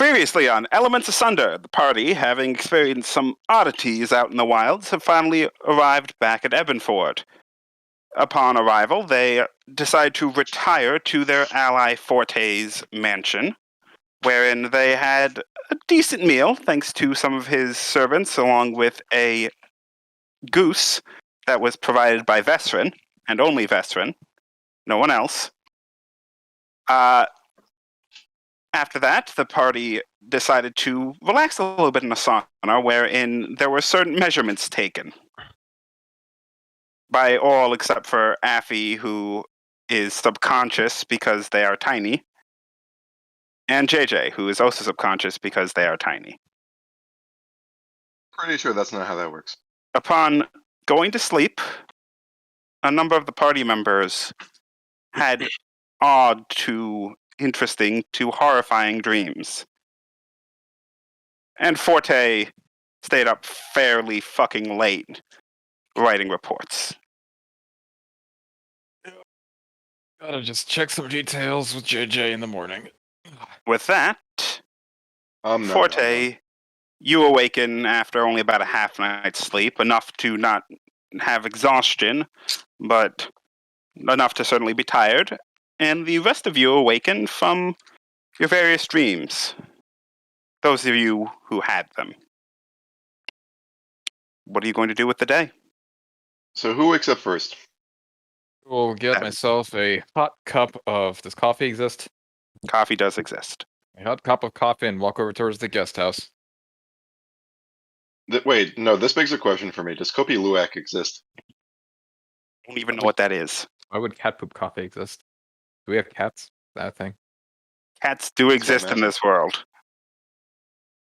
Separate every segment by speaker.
Speaker 1: Previously on Elements Asunder, the party, having experienced some oddities out in the wilds, have finally arrived back at Ebenford. Upon arrival, they decide to retire to their ally Forte's mansion, wherein they had a decent meal, thanks to some of his servants, along with a goose that was provided by Vesrin, and only Vesrin, no one else. After that, the party decided to relax a little bit in a sauna, wherein there were certain measurements taken. By all except for Affy, who is subconscious because they are tiny, and JJ, who is also subconscious because they are tiny.
Speaker 2: Pretty sure that's not how that works.
Speaker 1: Upon going to sleep, a number of the party members had odd to interesting to horrifying dreams. And Forte stayed up fairly fucking late writing reports.
Speaker 3: Gotta just check some details with JJ in the morning.
Speaker 1: With that, Forte, you awaken after only about a half night's sleep, enough to not have exhaustion, but enough to certainly be tired, and the rest of you awaken from your various dreams. Those of you who had them. What are you going to do with the day?
Speaker 2: So who wakes up first?
Speaker 3: We'll get myself a hot cup of... Does coffee exist?
Speaker 1: Coffee does exist.
Speaker 3: A hot cup of coffee and walk over towards the guest house.
Speaker 2: Wait, no, this begs a question for me. Does Kopi Luwak exist?
Speaker 1: I don't even know what that is.
Speaker 3: Why would cat poop coffee exist? Do we have cats? That thing.
Speaker 1: Cats do exist in this world.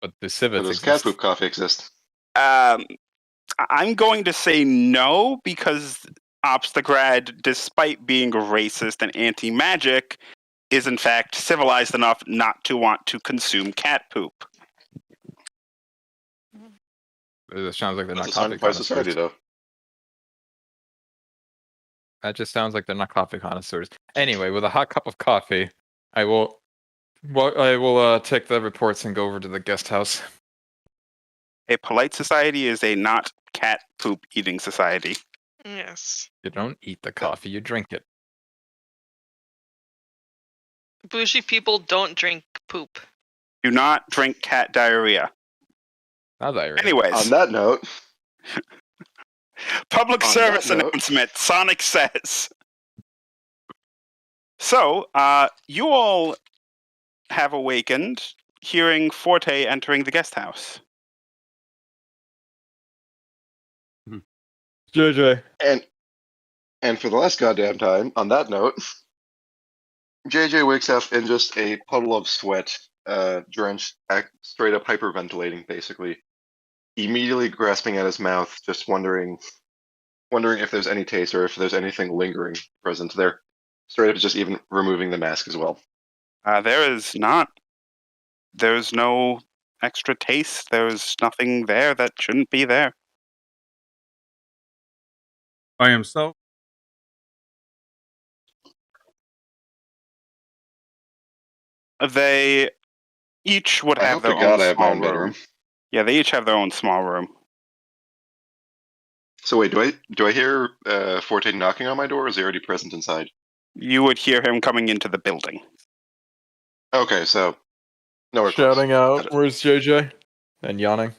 Speaker 3: But the civets
Speaker 2: Does
Speaker 3: exist.
Speaker 2: cat poop coffee exist?
Speaker 1: I'm going to say no, because Obstagrad, despite being racist and anti-magic, is in fact civilized enough not to want to consume cat poop.
Speaker 3: It sounds like they're not
Speaker 2: That's
Speaker 3: coffee
Speaker 2: by society, though.
Speaker 3: That just sounds like they're not coffee connoisseurs. Anyway, with a hot cup of coffee, I will take the reports and go over to the guest house.
Speaker 1: A polite society is a not cat poop eating society.
Speaker 4: Yes.
Speaker 3: You don't eat the coffee, you drink it.
Speaker 4: Bougie people don't drink poop.
Speaker 1: Do not drink cat diarrhea.
Speaker 3: Not diarrhea.
Speaker 1: Anyways.
Speaker 2: On that note...
Speaker 1: Public service announcement, Sonic says. So, you all have awakened hearing Forte entering the guest house.
Speaker 3: JJ.
Speaker 2: And for the last goddamn time, on that note, JJ wakes up in just a puddle of sweat, drenched, straight up hyperventilating, basically. Immediately grasping at his mouth, just wondering if there's any taste or if there's anything lingering present there. Straight up just even removing the mask as well.
Speaker 1: There is not. There's no extra taste. There's nothing there that shouldn't be there.
Speaker 5: By himself?
Speaker 1: They each would have their own small room. Yeah, they each have their own small room.
Speaker 2: So wait, do I hear Forte knocking on my door, or is he already present inside?
Speaker 1: You would hear him coming into the building.
Speaker 2: Okay, so nowhere
Speaker 3: Shouting
Speaker 2: close.
Speaker 3: out, where's JJ? And yawning.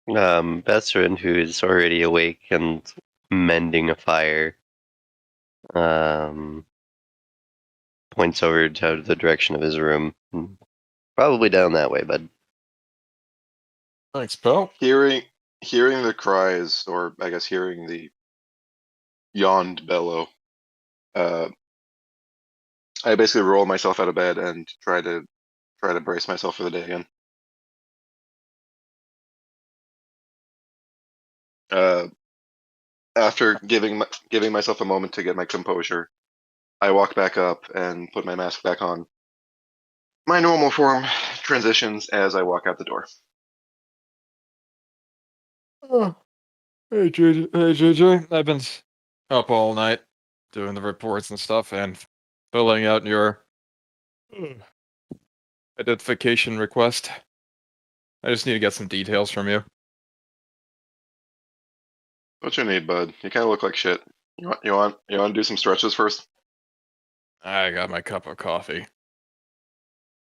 Speaker 6: Besrin, who is already awake and mending a fire, points over to the direction of his room. Probably down that way, bud.
Speaker 3: Thanks, pal.
Speaker 2: Hearing the cries, or I guess hearing the yawned bellow, I basically roll myself out of bed and try to brace myself for the day again. After giving myself a moment to get my composure, I walk back up and put my mask back on. My normal form transitions as I walk out the door.
Speaker 3: Oh. Hey JJ, I've been up all night doing the reports and stuff and filling out your identification request. I just need to get some details from you.
Speaker 2: What you need, bud? You kind of look like shit. You want to do some stretches first?
Speaker 3: I got my cup of coffee.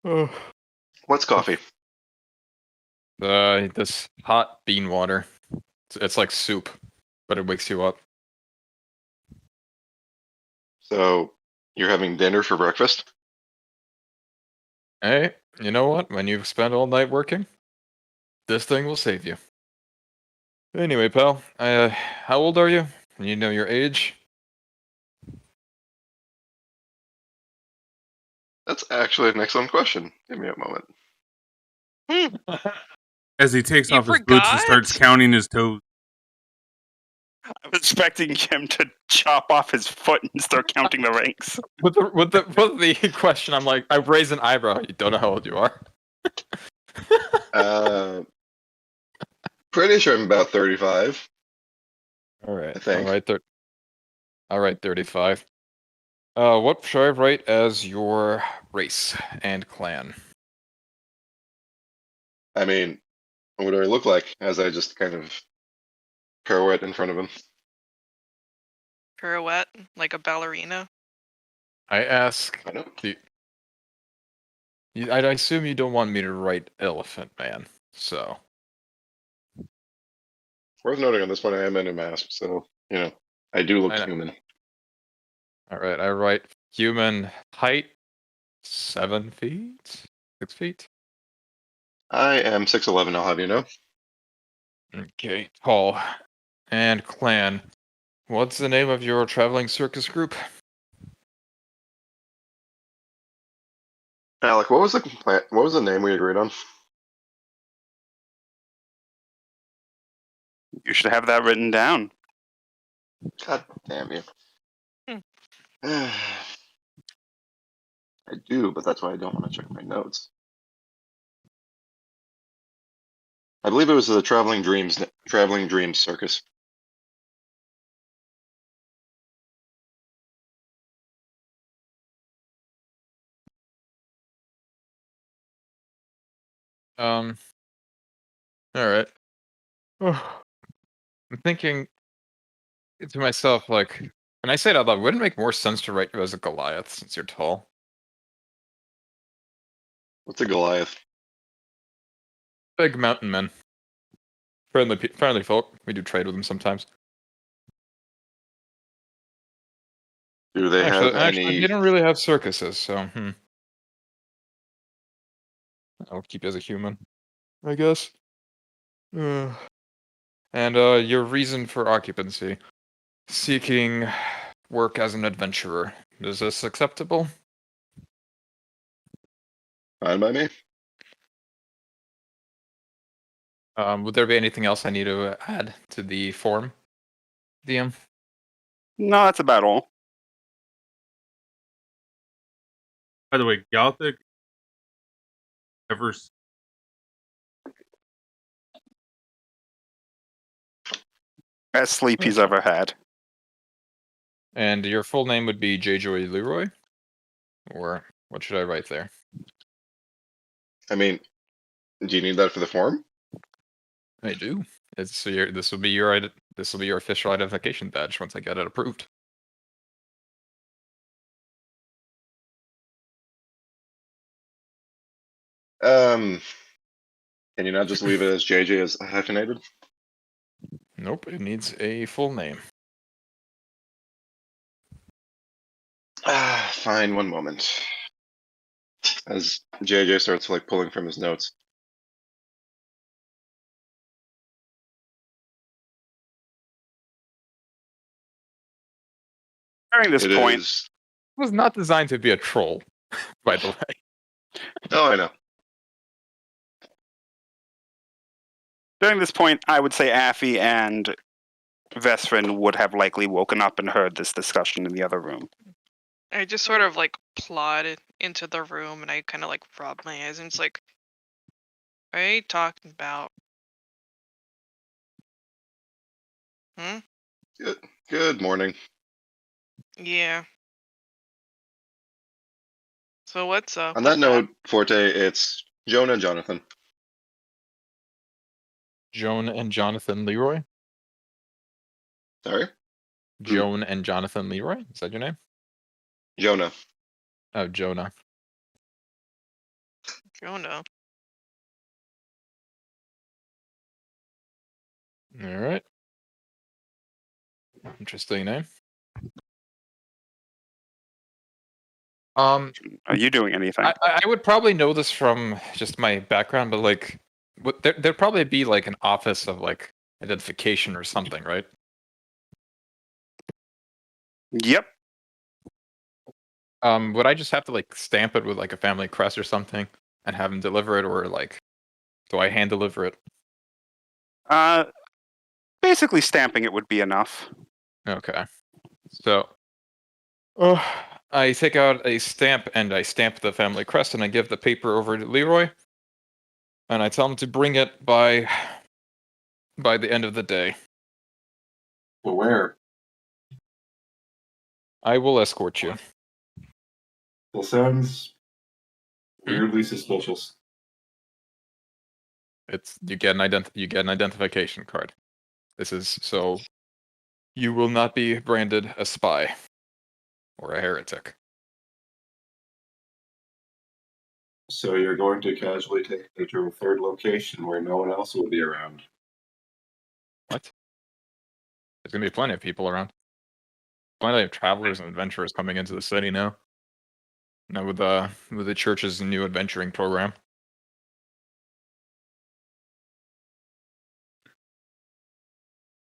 Speaker 3: Oh.
Speaker 2: What's coffee?
Speaker 3: This hot bean water. It's like soup, but it wakes you up.
Speaker 2: So you're having dinner for breakfast?
Speaker 3: Hey, you know what? When you've spent all night working, this thing will save you. Anyway, pal, how old are you? You know your age?
Speaker 2: That's actually an excellent question. Give me a moment.
Speaker 5: As he takes
Speaker 4: You
Speaker 5: off his boots and
Speaker 4: forgot?
Speaker 5: starts counting his toes.
Speaker 1: I'm expecting him to chop off his foot and start counting the ranks.
Speaker 3: With the question, I'm like, I raise an eyebrow. You don't know how old you are.
Speaker 2: Pretty sure I'm about 35.
Speaker 3: All right,
Speaker 2: I think.
Speaker 3: All right, 35. What should I write as your race and clan?
Speaker 2: I mean, what do I look like as I just kind of pirouette in front of him?
Speaker 4: Pirouette, like a ballerina.
Speaker 3: I ask.
Speaker 2: I know.
Speaker 3: I assume you don't want me to write Elephant Man, so.
Speaker 2: Worth noting on this one, I am in a mask, so, I do look
Speaker 3: I know.
Speaker 2: human.
Speaker 3: All right, I write human height 7 feet, 6 feet.
Speaker 2: I am 6'11", I'll have you know.
Speaker 3: Okay, tall. And clan. What's the name of your traveling circus group?
Speaker 2: Alec, what was the name we agreed on?
Speaker 1: You should have that written down.
Speaker 2: God damn you.
Speaker 4: Hmm.
Speaker 2: I do, but that's why I don't want to check my notes. I believe it was the Traveling Dreams Circus.
Speaker 3: All right. I'm thinking to myself, like, when I say it out loud, wouldn't it make more sense to write you as a Goliath since you're tall?
Speaker 2: What's a Goliath?
Speaker 3: Big mountain men. Friendly folk. We do trade with them sometimes.
Speaker 2: Do they
Speaker 3: Actually,
Speaker 2: have any?
Speaker 3: they don't really have circuses, so I'll keep you as a human, I guess. And your reason for occupancy. Seeking work as an adventurer. Is this acceptable?
Speaker 2: Fine by me.
Speaker 3: Would there be anything else I need to add to the form, DM?
Speaker 1: No, that's about all.
Speaker 5: By the way, Gothic ever
Speaker 1: Best sleep he's ever had.
Speaker 3: And your full name would be J. Joy Leroy? Or what should I write there?
Speaker 2: I mean, do you need that for the form?
Speaker 3: I do. This will be your official identification badge once I get it approved.
Speaker 2: Can you not just leave it as JJ as hyphenated?
Speaker 3: Nope, it needs a full name.
Speaker 2: Fine, one moment. As JJ starts pulling from his notes.
Speaker 1: During this
Speaker 2: It
Speaker 1: point,
Speaker 2: is.
Speaker 3: It was not designed to be a troll, by the way.
Speaker 2: Oh, I know.
Speaker 1: During this point, I would say Affy and Vesrin would have likely woken up and heard this discussion in the other room.
Speaker 4: I just sort of plodded into the room and I kind of rub my eyes and it's like, what are you talking about?
Speaker 2: Good morning.
Speaker 4: Yeah. So what's up?
Speaker 2: On that
Speaker 4: with
Speaker 2: note, Forte, it's Jonah and Jonathan.
Speaker 3: Joan and Jonathan Leroy?
Speaker 2: Sorry?
Speaker 3: Joan and Jonathan Leroy? Is that your name?
Speaker 2: Jonah.
Speaker 3: Oh, Jonah.
Speaker 4: Jonah.
Speaker 3: Alright. Interesting name.
Speaker 1: Are you doing anything?
Speaker 3: I would probably know this from just my background, but like, there'd probably be like an office of like identification or something, right?
Speaker 1: Yep.
Speaker 3: Would I just have to like stamp it with like a family crest or something and have them deliver it, or like, do I hand deliver it?
Speaker 1: Basically stamping it would be enough.
Speaker 3: Okay. So, I take out a stamp and I stamp the family crest and I give the paper over to Leroy, and I tell him to bring it by the end of the day.
Speaker 7: But where?
Speaker 3: I will escort you.
Speaker 7: That sounds weirdly suspicious.
Speaker 3: You get an identification card. This is so you will not be branded a spy or a heretic.
Speaker 7: So you're going to casually take me to a third location where no one else will be around.
Speaker 3: What? There's gonna be plenty of people around. Plenty of travelers and adventurers coming into the city now. Now with the church's new adventuring program.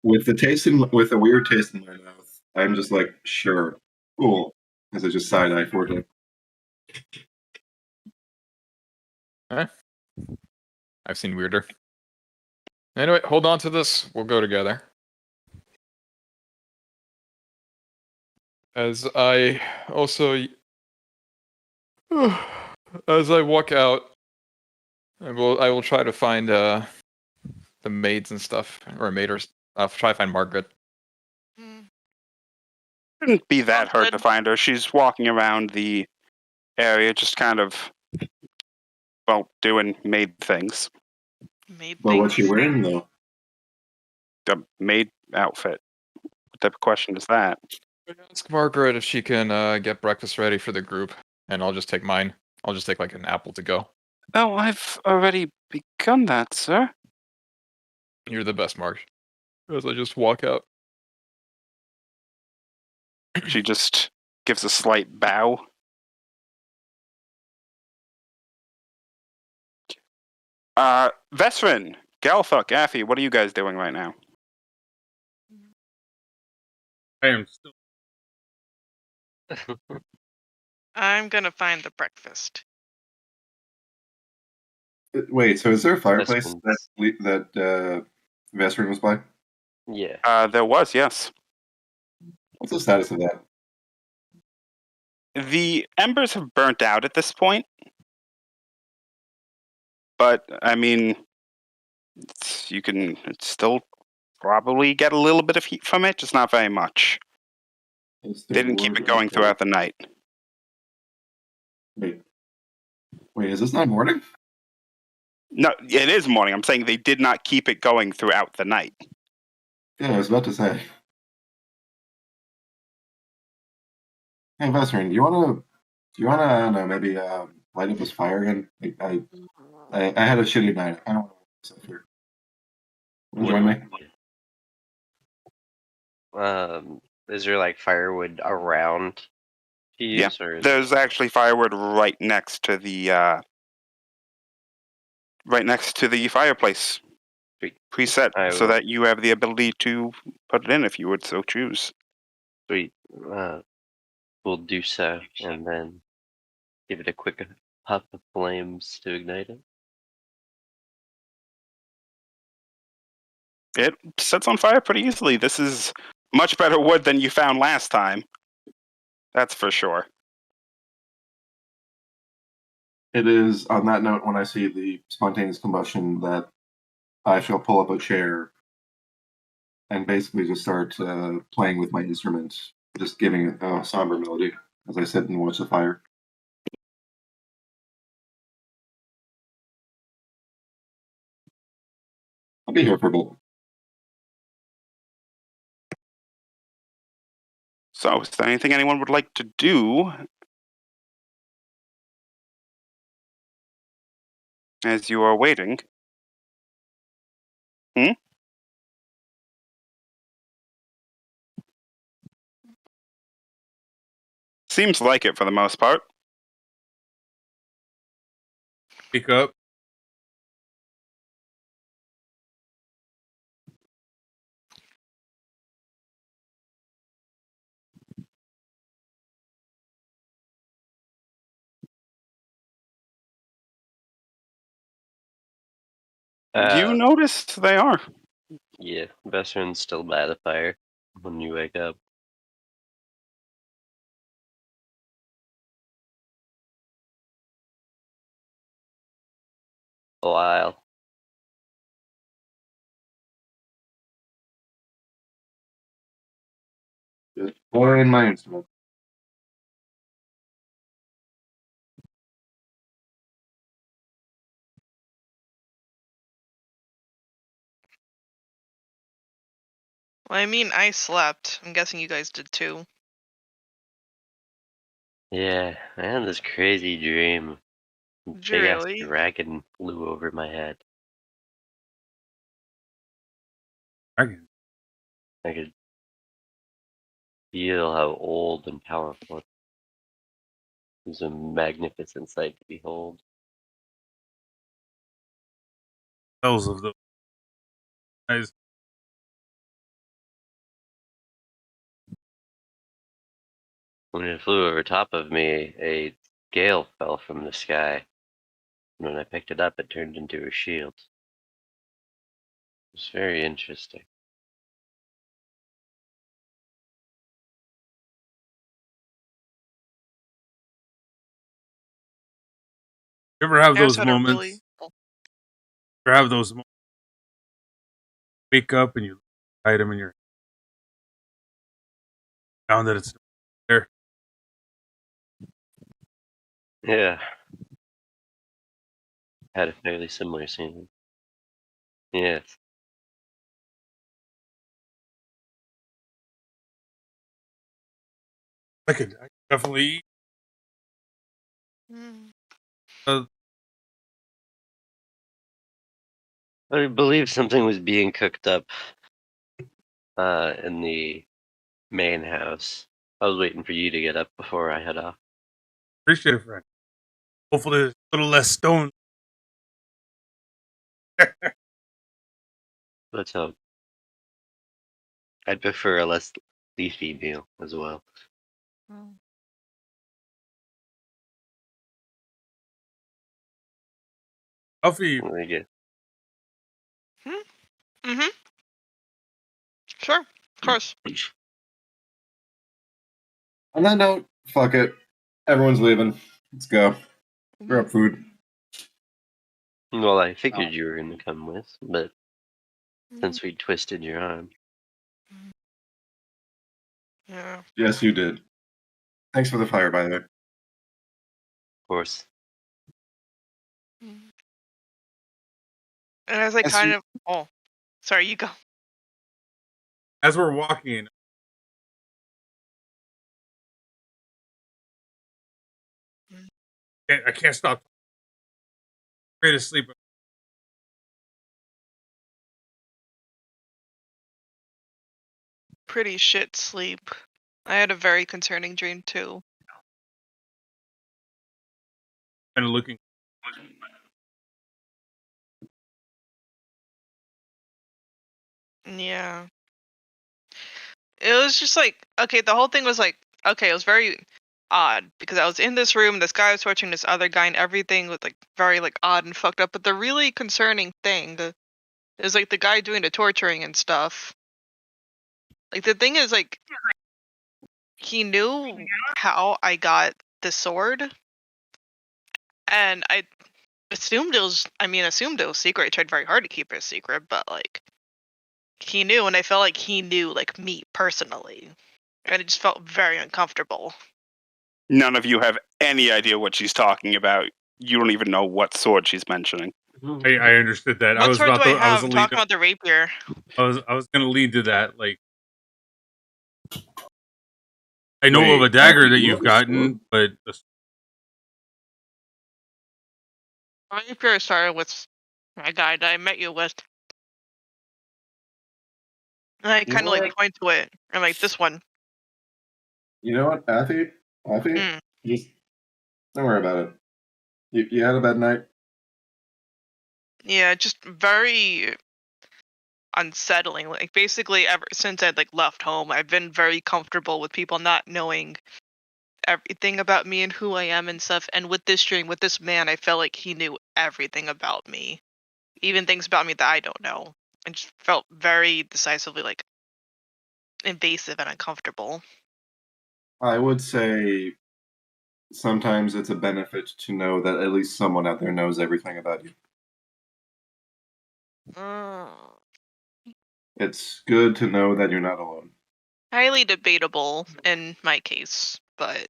Speaker 7: With a weird taste in my mouth, I'm just like, sure, cool, as I just side eye Forte.
Speaker 3: I've seen weirder. Anyway, hold on to this. We'll go together. As I also, as I walk out, I will try to find the maids and stuff, or maiders. I'll try to find Margaret.
Speaker 1: Shouldn't be that
Speaker 4: Sounds
Speaker 1: hard
Speaker 4: good.
Speaker 1: to find her. She's walking around the area, just kind of, well, doing maid things.
Speaker 4: Made
Speaker 7: But what's she
Speaker 4: things.
Speaker 7: wearing though?
Speaker 1: The maid outfit. What type of question is that?
Speaker 3: Ask Margaret if she can get breakfast ready for the group, and I'll just take mine. I'll just take like an apple to go.
Speaker 1: Oh, I've already begun that, sir.
Speaker 3: You're the best, Mark. As I just walk out.
Speaker 1: She just gives a slight bow. Vesrin, Galthuk, Affy, what are you guys doing right now?
Speaker 5: I am still.
Speaker 4: I'm gonna find the breakfast.
Speaker 7: Wait, so is there a fireplace
Speaker 6: Husbands.
Speaker 7: that Vesrin was by?
Speaker 6: Yeah.
Speaker 1: There was, yes.
Speaker 7: What's the status of that?
Speaker 1: The embers have burnt out at this point. But, I mean, you can still probably get a little bit of heat from it, just not very much. They didn't keep it going throughout the night.
Speaker 7: Wait, is this not morning?
Speaker 1: No, it is morning. I'm saying they did not keep it going throughout the night.
Speaker 7: Yeah, I was about to say. Hey, Vesrin, you wanna, I don't know, maybe light up this fire again? I had a shitty night. I don't want to myself here. Wanna join me?
Speaker 6: Is there like firewood around to use, or is
Speaker 1: There's actually firewood right next to the fireplace.
Speaker 6: Sweet.
Speaker 1: Preset,
Speaker 6: I
Speaker 1: so
Speaker 6: will-
Speaker 1: that you have the ability to put it in if you would so choose.
Speaker 6: sweet? We'll do so, and then give it a quick puff of flames to ignite it.
Speaker 1: It sets on fire pretty easily. This is much better wood than you found last time. That's for sure.
Speaker 7: It is on that note when I see the spontaneous combustion that I shall pull up a chair and basically just start playing with my instrument, just giving it a somber melody as I sit and watch the fire. I'll be here for a bit.
Speaker 1: So, is there anything anyone would like to do as you are waiting? Seems like it for the most part.
Speaker 5: Speak up.
Speaker 1: You notice they are.
Speaker 6: Yeah, veteran's still by the fire when you wake up. A while.
Speaker 7: Just playing my instrument.
Speaker 4: Well, I mean, I slept. I'm guessing you guys did too.
Speaker 6: Yeah, I had this crazy dream.
Speaker 4: Did you
Speaker 6: Big ass
Speaker 4: really?
Speaker 6: dragon flew over my head.
Speaker 5: Dragon.
Speaker 6: I could feel how old and powerful it was. A magnificent sight to behold.
Speaker 5: Those of the guys.
Speaker 6: When it flew over top of me, a gale fell from the sky. And when I picked it up, it turned into a shield. It was very interesting.
Speaker 5: You ever have
Speaker 4: I just
Speaker 5: those
Speaker 4: had a
Speaker 5: moments?
Speaker 4: really. Oh,
Speaker 5: Ever have those moments? Wake up and you item in your found that it's there.
Speaker 6: Yeah. Had a fairly similar scene. Yes.
Speaker 5: I could definitely.
Speaker 4: mm.
Speaker 6: I believe something was being cooked up in the main house. I was waiting for you to get up before I head off.
Speaker 5: Appreciate it, friend. Hopefully, there's a little less stone.
Speaker 6: Let's hope. I'd prefer a less leafy meal as well.
Speaker 4: Oh.
Speaker 5: Coffee.
Speaker 6: Really good.
Speaker 4: Mm-hmm. Sure. Of course.
Speaker 7: On that note, fuck it. Everyone's leaving. Let's go. Grab food.
Speaker 6: Well, I figured you were going to come with, but
Speaker 4: Mm,
Speaker 6: since we twisted your arm.
Speaker 4: Yeah.
Speaker 7: Yes, you did. Thanks for the fire, by the way.
Speaker 6: Of course.
Speaker 4: Mm. And as I
Speaker 1: As
Speaker 4: kind
Speaker 1: you-
Speaker 4: of. Oh, sorry, you go.
Speaker 5: As we're walking, I can't stop. Afraid to sleep.
Speaker 4: Pretty shit sleep. I had a very concerning dream too.
Speaker 5: Kind of looking.
Speaker 4: Yeah. It was just like, okay, the whole thing was like, okay, it was very odd because I was in this room, this guy was torturing this other guy, and everything was like very like odd and fucked up. But the really concerning thing is like the guy doing the torturing and stuff. Like the thing is like he knew how I got the sword, and I assumed it was. I mean, assumed it was secret. I tried very hard to keep it a secret, but like he knew, and I felt like he knew like me personally, and it just felt very uncomfortable.
Speaker 1: None of you have any idea what she's talking about. You don't even know what sword she's mentioning.
Speaker 5: I understood that. I
Speaker 4: What
Speaker 5: was
Speaker 4: sword
Speaker 5: about
Speaker 4: do
Speaker 5: to.
Speaker 4: I
Speaker 5: I was
Speaker 4: have? I'm
Speaker 5: lead,
Speaker 4: talking about the rapier.
Speaker 5: I was gonna lead to that. Like, I know of a
Speaker 7: Wait,
Speaker 5: dagger
Speaker 7: you
Speaker 5: that
Speaker 7: have
Speaker 5: you've
Speaker 7: a sword?
Speaker 5: gotten, but
Speaker 4: Rapier started with my guy that I met you with. And I
Speaker 7: You
Speaker 4: kind
Speaker 7: know
Speaker 4: of like
Speaker 7: what?
Speaker 4: point to it. I'm like, this one.
Speaker 7: You know what, Afi?
Speaker 4: Hmm.
Speaker 7: Just don't worry about it. You had a bad night?
Speaker 4: Yeah, just very unsettling. Like basically ever since I'd like left home, I've been very comfortable with people not knowing everything about me and who I am and stuff. And with this dream, with this man, I felt like he knew everything about me, even things about me that I don't know. And just felt very decisively like invasive and uncomfortable.
Speaker 7: I would say sometimes it's a benefit to know that at least someone out there knows everything about you. It's good to know that you're not alone.
Speaker 4: Highly debatable in my case, but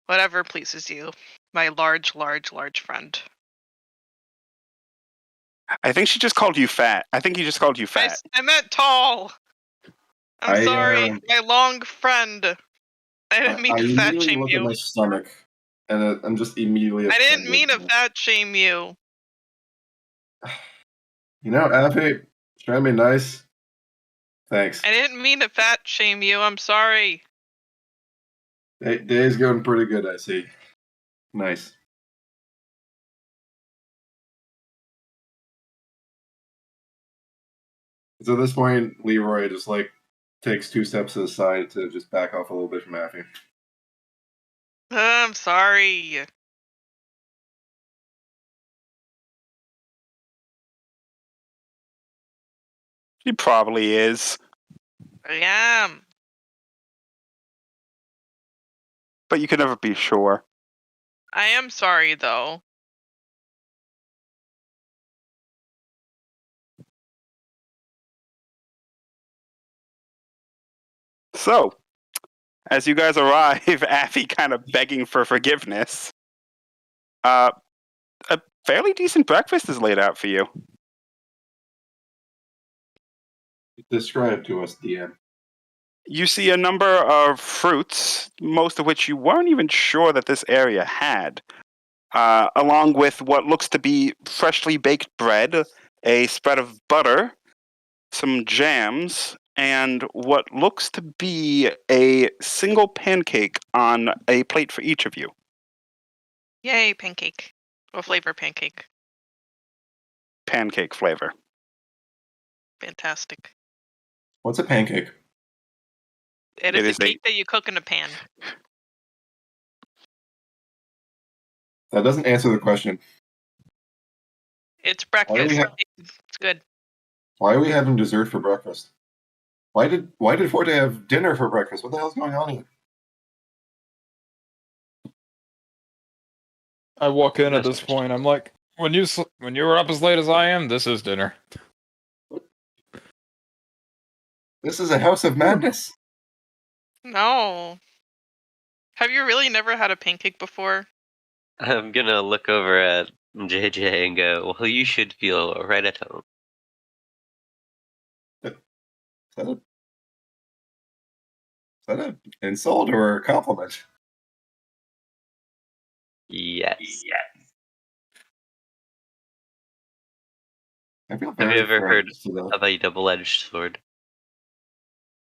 Speaker 4: whatever pleases you, my large friend.
Speaker 1: I think she just called you fat. I think he just called you fat.
Speaker 4: I meant tall. I'm sorry,
Speaker 7: I
Speaker 4: my long friend. I didn't mean
Speaker 7: I
Speaker 4: to fat
Speaker 7: immediately
Speaker 4: shame
Speaker 7: look at
Speaker 4: you.
Speaker 7: my stomach, and I'm just immediately
Speaker 4: I
Speaker 7: offended.
Speaker 4: didn't mean to fat shame you.
Speaker 7: You know, Afi, trying to be nice. Thanks.
Speaker 4: I didn't mean to fat shame you. I'm sorry.
Speaker 7: Day's going pretty good, I see. Nice. So at this point, Leroy just like takes 2 steps to the side to just back off a little bit from Afi.
Speaker 4: I'm sorry.
Speaker 1: She probably is,
Speaker 4: I am.
Speaker 1: but you can never be sure.
Speaker 4: I am sorry though.
Speaker 1: So, as you guys arrive, Affy kind of begging for forgiveness, a fairly decent breakfast is laid out for you.
Speaker 7: Describe to us, DM.
Speaker 1: You see a number of fruits, most of which you weren't even sure that this area had, along with what looks to be freshly baked bread, a spread of butter, some jams, and what looks to be a single pancake on a plate for each of you.
Speaker 4: Yay, pancake. What flavor pancake?
Speaker 1: Pancake flavor.
Speaker 4: Fantastic.
Speaker 7: What's a pancake?
Speaker 4: It is a cake that you cook in a pan.
Speaker 7: That doesn't answer the question.
Speaker 4: It's breakfast. It's good.
Speaker 7: Why are we having dessert for breakfast? Why did Forte have dinner for breakfast? What the hell's going on here?
Speaker 3: I walk in at this point. I'm like, when you were up as late as I am, this is dinner.
Speaker 7: This is a house of madness.
Speaker 4: No. Have you really never had a pancake before?
Speaker 6: I'm gonna look over at JJ and go, well, you should feel right at home.
Speaker 7: Is that an insult or a compliment?
Speaker 6: Yes.
Speaker 7: I feel
Speaker 6: Have
Speaker 7: very
Speaker 6: you ever heard
Speaker 7: threatened today.
Speaker 6: of a double-edged sword?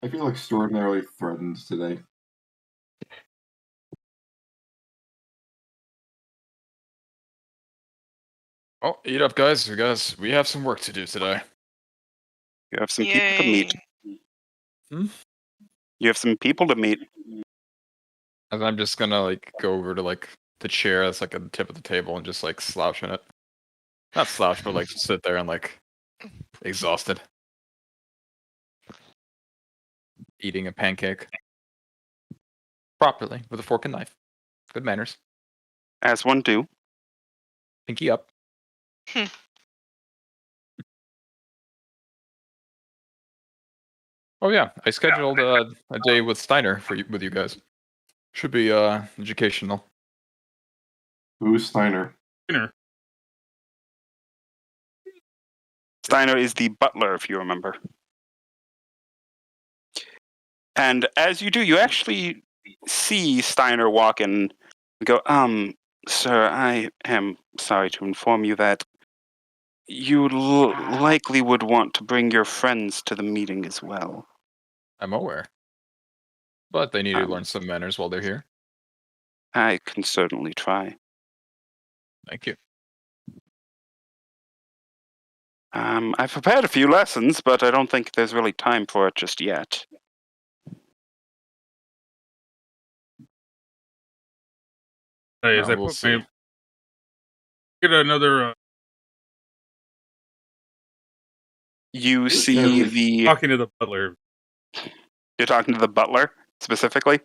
Speaker 7: I feel extraordinarily threatened today.
Speaker 3: Oh, eat up, guys. We have some work to do today.
Speaker 1: You have some people to meet.
Speaker 3: Hmm?
Speaker 1: You have some people to meet.
Speaker 3: And I'm just gonna like go over to like the chair that's like at the tip of the table and just like slouch in it. Not slouch, but like just sit there and like exhausted. Eating a pancake. Properly, with a fork and knife. Good manners.
Speaker 1: As one do.
Speaker 3: Pinky up. Oh yeah, I scheduled a day with Steiner with you guys. Should be educational.
Speaker 7: Who's Steiner?
Speaker 5: dinner.
Speaker 1: Steiner is the butler, if you remember. And as you do, you actually see Steiner walk in and go, sir, I am sorry to inform you that you likely would want to bring your friends to the meeting as well.
Speaker 3: I'm aware. But they need to
Speaker 1: Um,
Speaker 3: learn some manners while they're here.
Speaker 1: I can certainly try.
Speaker 3: Thank you.
Speaker 1: I've prepared a few lessons, but I don't think there's really time for it just yet.
Speaker 5: As I
Speaker 3: we'll
Speaker 5: put
Speaker 3: see.
Speaker 5: my get another
Speaker 1: You see the...
Speaker 5: talking to the butler.
Speaker 1: You're talking to the butler, specifically?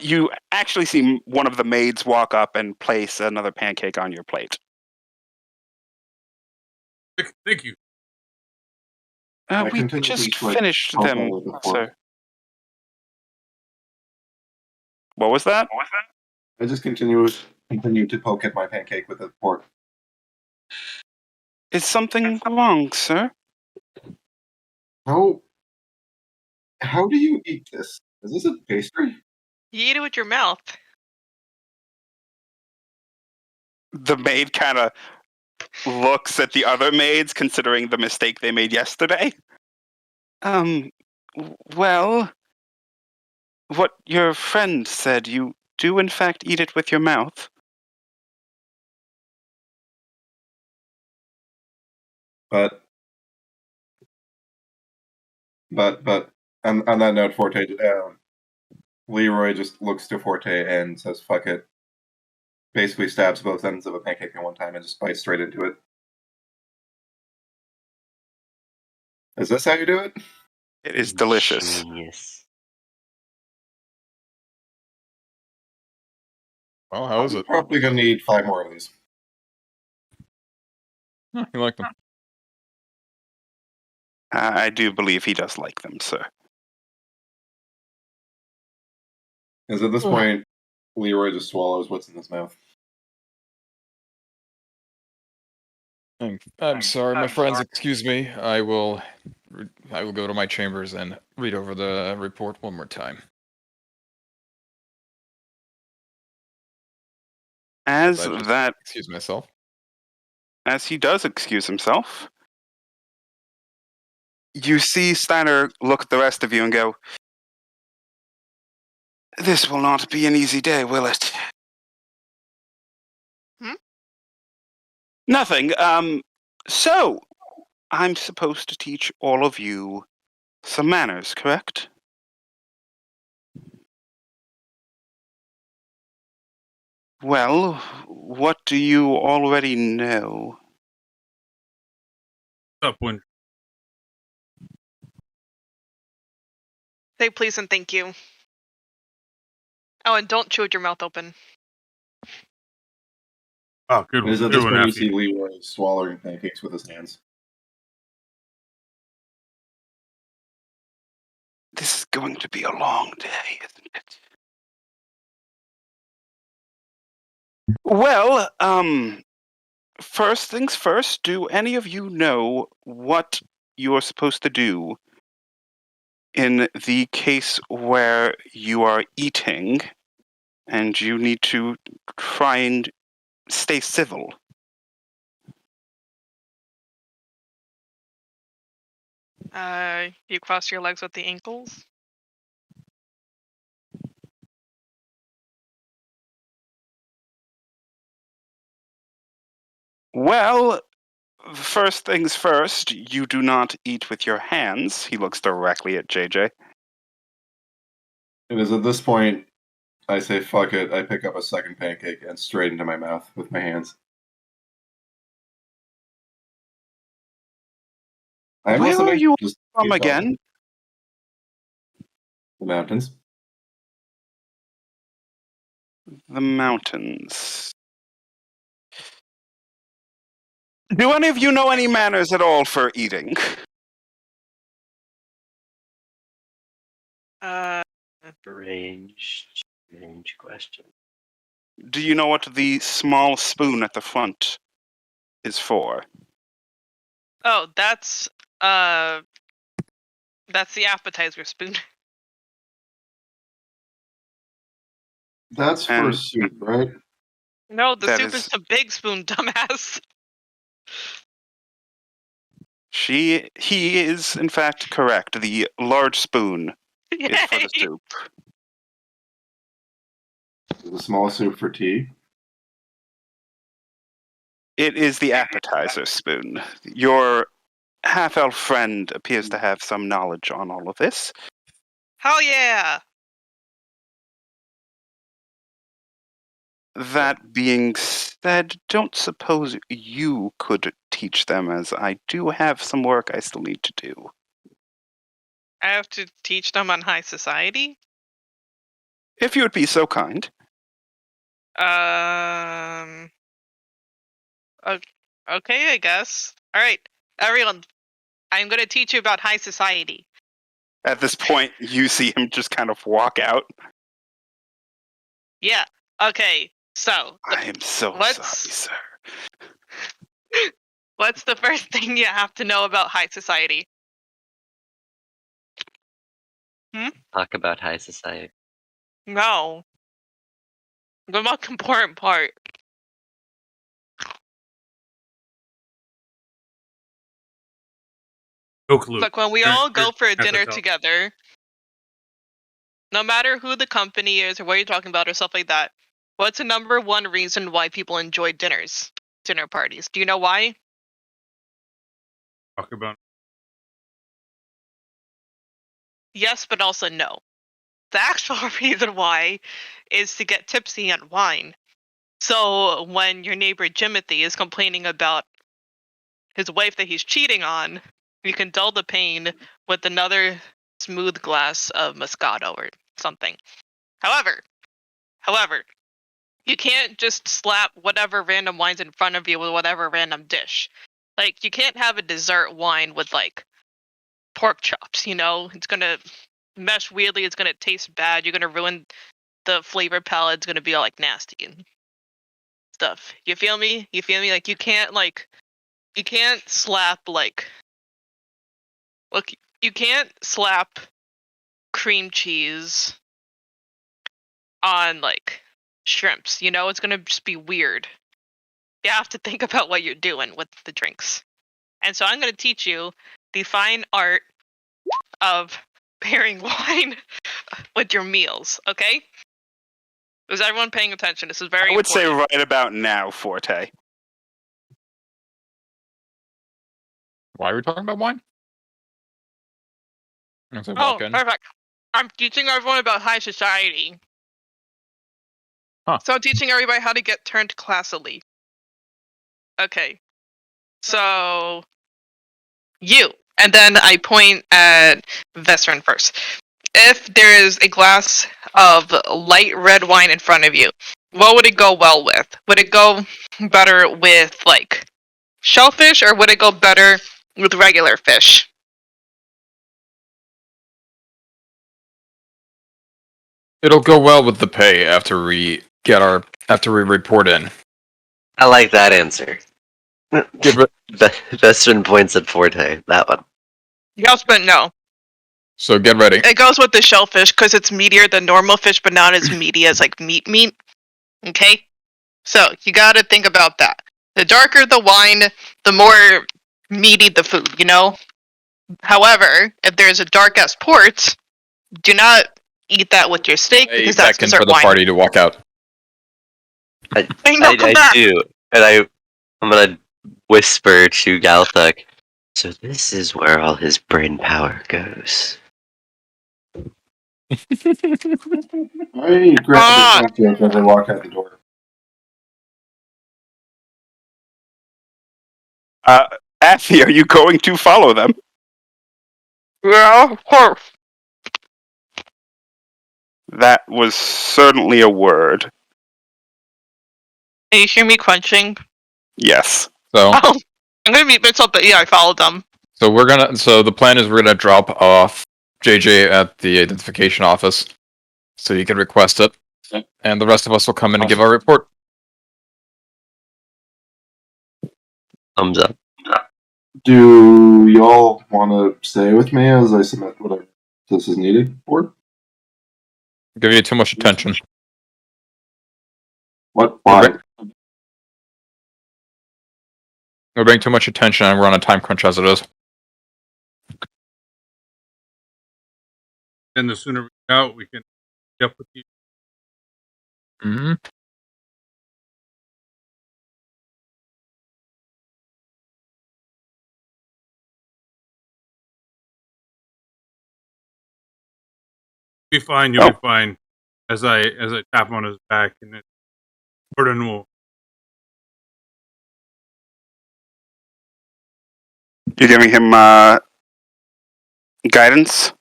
Speaker 1: You actually see one of the maids walk up and place another pancake on your plate.
Speaker 5: Thank you.
Speaker 7: I
Speaker 1: We
Speaker 7: continue to
Speaker 1: just
Speaker 7: eat, like,
Speaker 1: finished
Speaker 7: alcohol
Speaker 1: them,
Speaker 7: with a fork.
Speaker 1: sir. What was that?
Speaker 7: I just continue to poke at my pancake with a fork.
Speaker 1: Is something wrong, sir?
Speaker 7: How do you eat this? Is this a pastry?
Speaker 4: You eat it with your mouth.
Speaker 1: The maid kind of looks at the other maids, considering the mistake they made yesterday. Well, what your friend said, you do in fact eat it with your mouth.
Speaker 7: But on that note, Forte, Leroy just looks to Forte and says, "Fuck it." Basically, stabs both ends of a pancake at one time and just bites straight into it. Is this how you do it?
Speaker 1: It is delicious.
Speaker 6: Genius.
Speaker 3: Well, how is
Speaker 7: I'm
Speaker 3: it?
Speaker 7: probably gonna need 5 more of these.
Speaker 3: Huh, you like them?
Speaker 1: I do believe he does like them, sir.
Speaker 7: Because at this point, Leroy just swallows what's in his mouth.
Speaker 3: I'm sorry, my friends. Excuse me. I will go to my chambers and read over the report one more time.
Speaker 1: As
Speaker 3: I just
Speaker 1: that,
Speaker 3: excuse myself.
Speaker 1: as he does excuse himself, you see Steiner look at the rest of you and go, "This will not be an easy day, will it?" Nothing. So, I'm supposed to teach all of you some manners, correct? Well, what do you already know?
Speaker 5: What's up, Wind?
Speaker 4: Say please and thank you. Oh, and don't chew with your mouth open.
Speaker 5: Oh, good
Speaker 7: It
Speaker 5: one.
Speaker 7: is at
Speaker 5: Good
Speaker 7: this
Speaker 5: one,
Speaker 7: point you
Speaker 5: Effie.
Speaker 7: see Leroy swallowing pancakes with his hands.
Speaker 1: This is going to be a long day, isn't it? Well, first things first, do any of you know what you're supposed to do in the case where you are eating and you need to try and stay civil?
Speaker 4: You cross your legs with the ankles.
Speaker 1: Well, first things first, you do not eat with your hands. He looks directly at JJ.
Speaker 7: It is at this point I say, "Fuck it." I pick up a second pancake and straight into my mouth with my hands. I'm
Speaker 1: Where
Speaker 7: listening.
Speaker 1: are you
Speaker 7: Just
Speaker 1: from
Speaker 7: keep talking.
Speaker 1: again?
Speaker 7: The mountains.
Speaker 1: The mountains. Do any of you know any manners at all for eating?
Speaker 6: Strange question.
Speaker 1: Do you know what the small spoon at the front is for?
Speaker 4: Oh, that's the appetizer spoon.
Speaker 7: That's for
Speaker 1: And-
Speaker 7: soup, right?
Speaker 4: No, the
Speaker 1: That
Speaker 4: soup is
Speaker 1: is-
Speaker 4: the big spoon, dumbass.
Speaker 1: He is in fact correct. The large spoon is for the
Speaker 4: Yay.
Speaker 1: soup.
Speaker 7: The small soup for tea.
Speaker 1: It is the appetizer spoon. Your half-elf friend appears to have some knowledge on all of this.
Speaker 4: Hell yeah!
Speaker 1: That being said, don't suppose you could teach them, as I do have some work I still need to do.
Speaker 4: I have to teach them on high society?
Speaker 1: If you would be so kind.
Speaker 4: Okay, I guess. Alright, everyone, I'm gonna teach you about high society.
Speaker 1: At this point, you see him just kind of walk out.
Speaker 4: Yeah, okay, so,
Speaker 1: I am so
Speaker 4: Let's-
Speaker 1: sorry, sir.
Speaker 4: what's the first thing you have to know about high society?
Speaker 6: Talk about high society.
Speaker 4: No. The most important part.
Speaker 5: No clue.
Speaker 4: Like when we
Speaker 5: Turn-
Speaker 4: all go
Speaker 5: turn
Speaker 4: for a
Speaker 5: at the
Speaker 4: dinner
Speaker 5: top.
Speaker 4: together, no matter who the company is or what you're talking about or stuff like that, what's the number one reason why people enjoy dinner parties? Do you know why?
Speaker 5: Talk about
Speaker 4: Yes, but also no. The actual reason why is to get tipsy on wine. So when your neighbor Jimothy is complaining about his wife that he's cheating on, you can dull the pain with another smooth glass of Moscato or something. However, you can't just slap whatever random wines in front of you with whatever random dish. Like, you can't have a dessert wine with, like, pork chops, you know? It's gonna mesh weirdly, it's gonna taste bad, you're gonna ruin the flavor palette, it's gonna be all, like, nasty and stuff. You feel me? Like, you can't slap, like... Look, you can't slap cream cheese on, like, shrimps, you know? It's gonna just be weird. You have to think about what you're doing with the drinks. And so I'm gonna teach you the fine art of pairing wine with your meals, okay? Is everyone paying attention? This is very
Speaker 1: I would say
Speaker 4: important.
Speaker 1: right about now, Forte.
Speaker 3: Why are we talking about wine? As I
Speaker 4: Oh,
Speaker 3: walk in.
Speaker 4: perfect. I'm teaching everyone about high society.
Speaker 3: Huh.
Speaker 4: So I'm teaching everybody how to get turned classily. Okay. So you. And then I point at Vesrin first. If there is a glass of light red wine in front of you, what would it go well with? Would it go better with, like, shellfish, or would it go better with regular fish?
Speaker 3: It'll go well with the pay after we report in.
Speaker 6: I like that answer.
Speaker 3: Give it.
Speaker 6: Vestrin points at Forte. That one.
Speaker 4: Yes, but no.
Speaker 3: So get ready.
Speaker 4: It goes with the shellfish because it's meatier than normal fish, but not as meaty as, like, meat. Okay? So, you gotta think about that. The darker the wine, the more meaty the food, you know? However, if there's a dark-ass port, do not eat that with your steak
Speaker 3: I
Speaker 4: because that's
Speaker 3: beckon
Speaker 4: dessert
Speaker 3: for the
Speaker 4: wine.
Speaker 3: party to walk out.
Speaker 4: Wait, no, come
Speaker 6: I
Speaker 4: back!
Speaker 6: do, and I'm gonna whisper to Galthuk. So this is where all his brain power goes.
Speaker 7: I grab the cocktails as I walk out the door.
Speaker 1: Affy, are you going to follow them?
Speaker 4: Yeah, of course.
Speaker 1: That was certainly a word.
Speaker 4: Can you hear me crunching?
Speaker 1: Yes.
Speaker 3: So
Speaker 4: Oh, I'm gonna mute myself, but yeah, I followed them.
Speaker 3: So the plan is we're gonna drop off JJ at the identification office, so you can request it, and the rest of us will come in and give our report.
Speaker 6: Thumbs up.
Speaker 7: Do y'all want to stay with me as I submit whatever this is needed for?
Speaker 3: Give you too much attention.
Speaker 7: What? Why?
Speaker 3: We're being too much attention, and we're on a time crunch as it is.
Speaker 5: Then the sooner we get out, we can meet up with you.
Speaker 3: Mm-hmm.
Speaker 5: Be fine. You'll be fine. As I tap on his back, and then Gordon will.
Speaker 1: You're giving him guidance?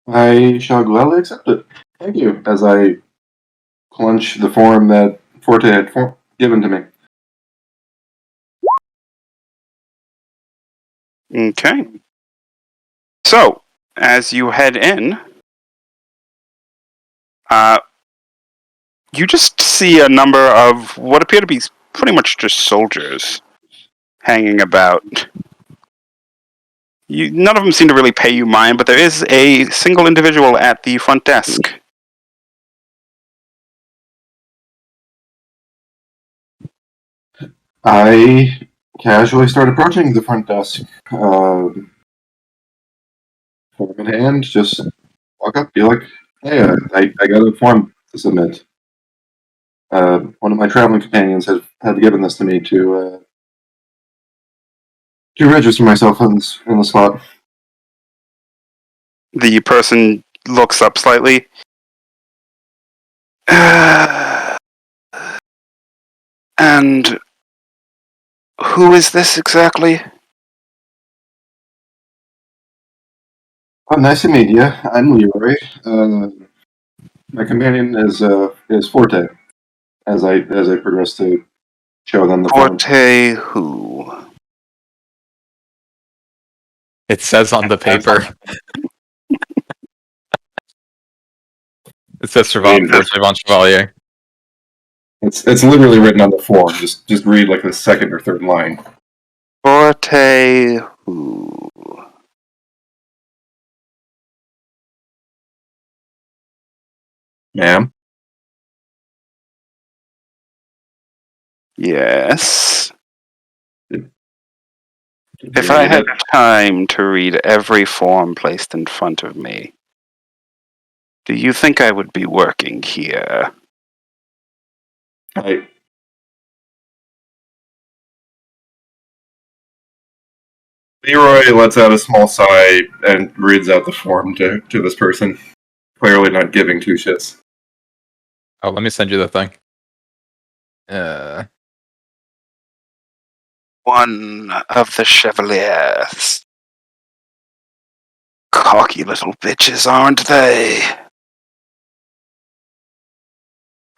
Speaker 7: I shall gladly accept it. Thank you. As I clench the form that Forte had given to me.
Speaker 1: Okay. So, as you head in, you just see a number of what appear to be pretty much just soldiers hanging about. None of them seem to really pay you mind, but there is a single individual at the front desk.
Speaker 7: I casually start approaching the front desk. Form in hand, just walk up, be like, hey, I got a form to submit. One of my traveling companions had given this to me to register myself in the slot.
Speaker 1: The person looks up slightly. And who is this exactly?
Speaker 7: Oh, nice to meet you. I'm Leroy. My companion is Forte. As I progress to show them the form.
Speaker 1: Forte who?
Speaker 3: It says on the paper. It says Forte Von Chevalier.
Speaker 7: It's literally written on the form. Just read like the second or third line.
Speaker 1: Forte who?
Speaker 7: Ma'am?
Speaker 1: Yes.
Speaker 7: Did
Speaker 1: If
Speaker 7: you
Speaker 1: I
Speaker 7: read
Speaker 1: had
Speaker 7: it?
Speaker 1: time to read every form placed in front of me, do you think I would be working here?
Speaker 7: Leroy lets out a small sigh and reads out the form to this person, clearly not giving two shits.
Speaker 3: Oh, let me send you the thing.
Speaker 1: One of the Chevaliers. Cocky little bitches, aren't they?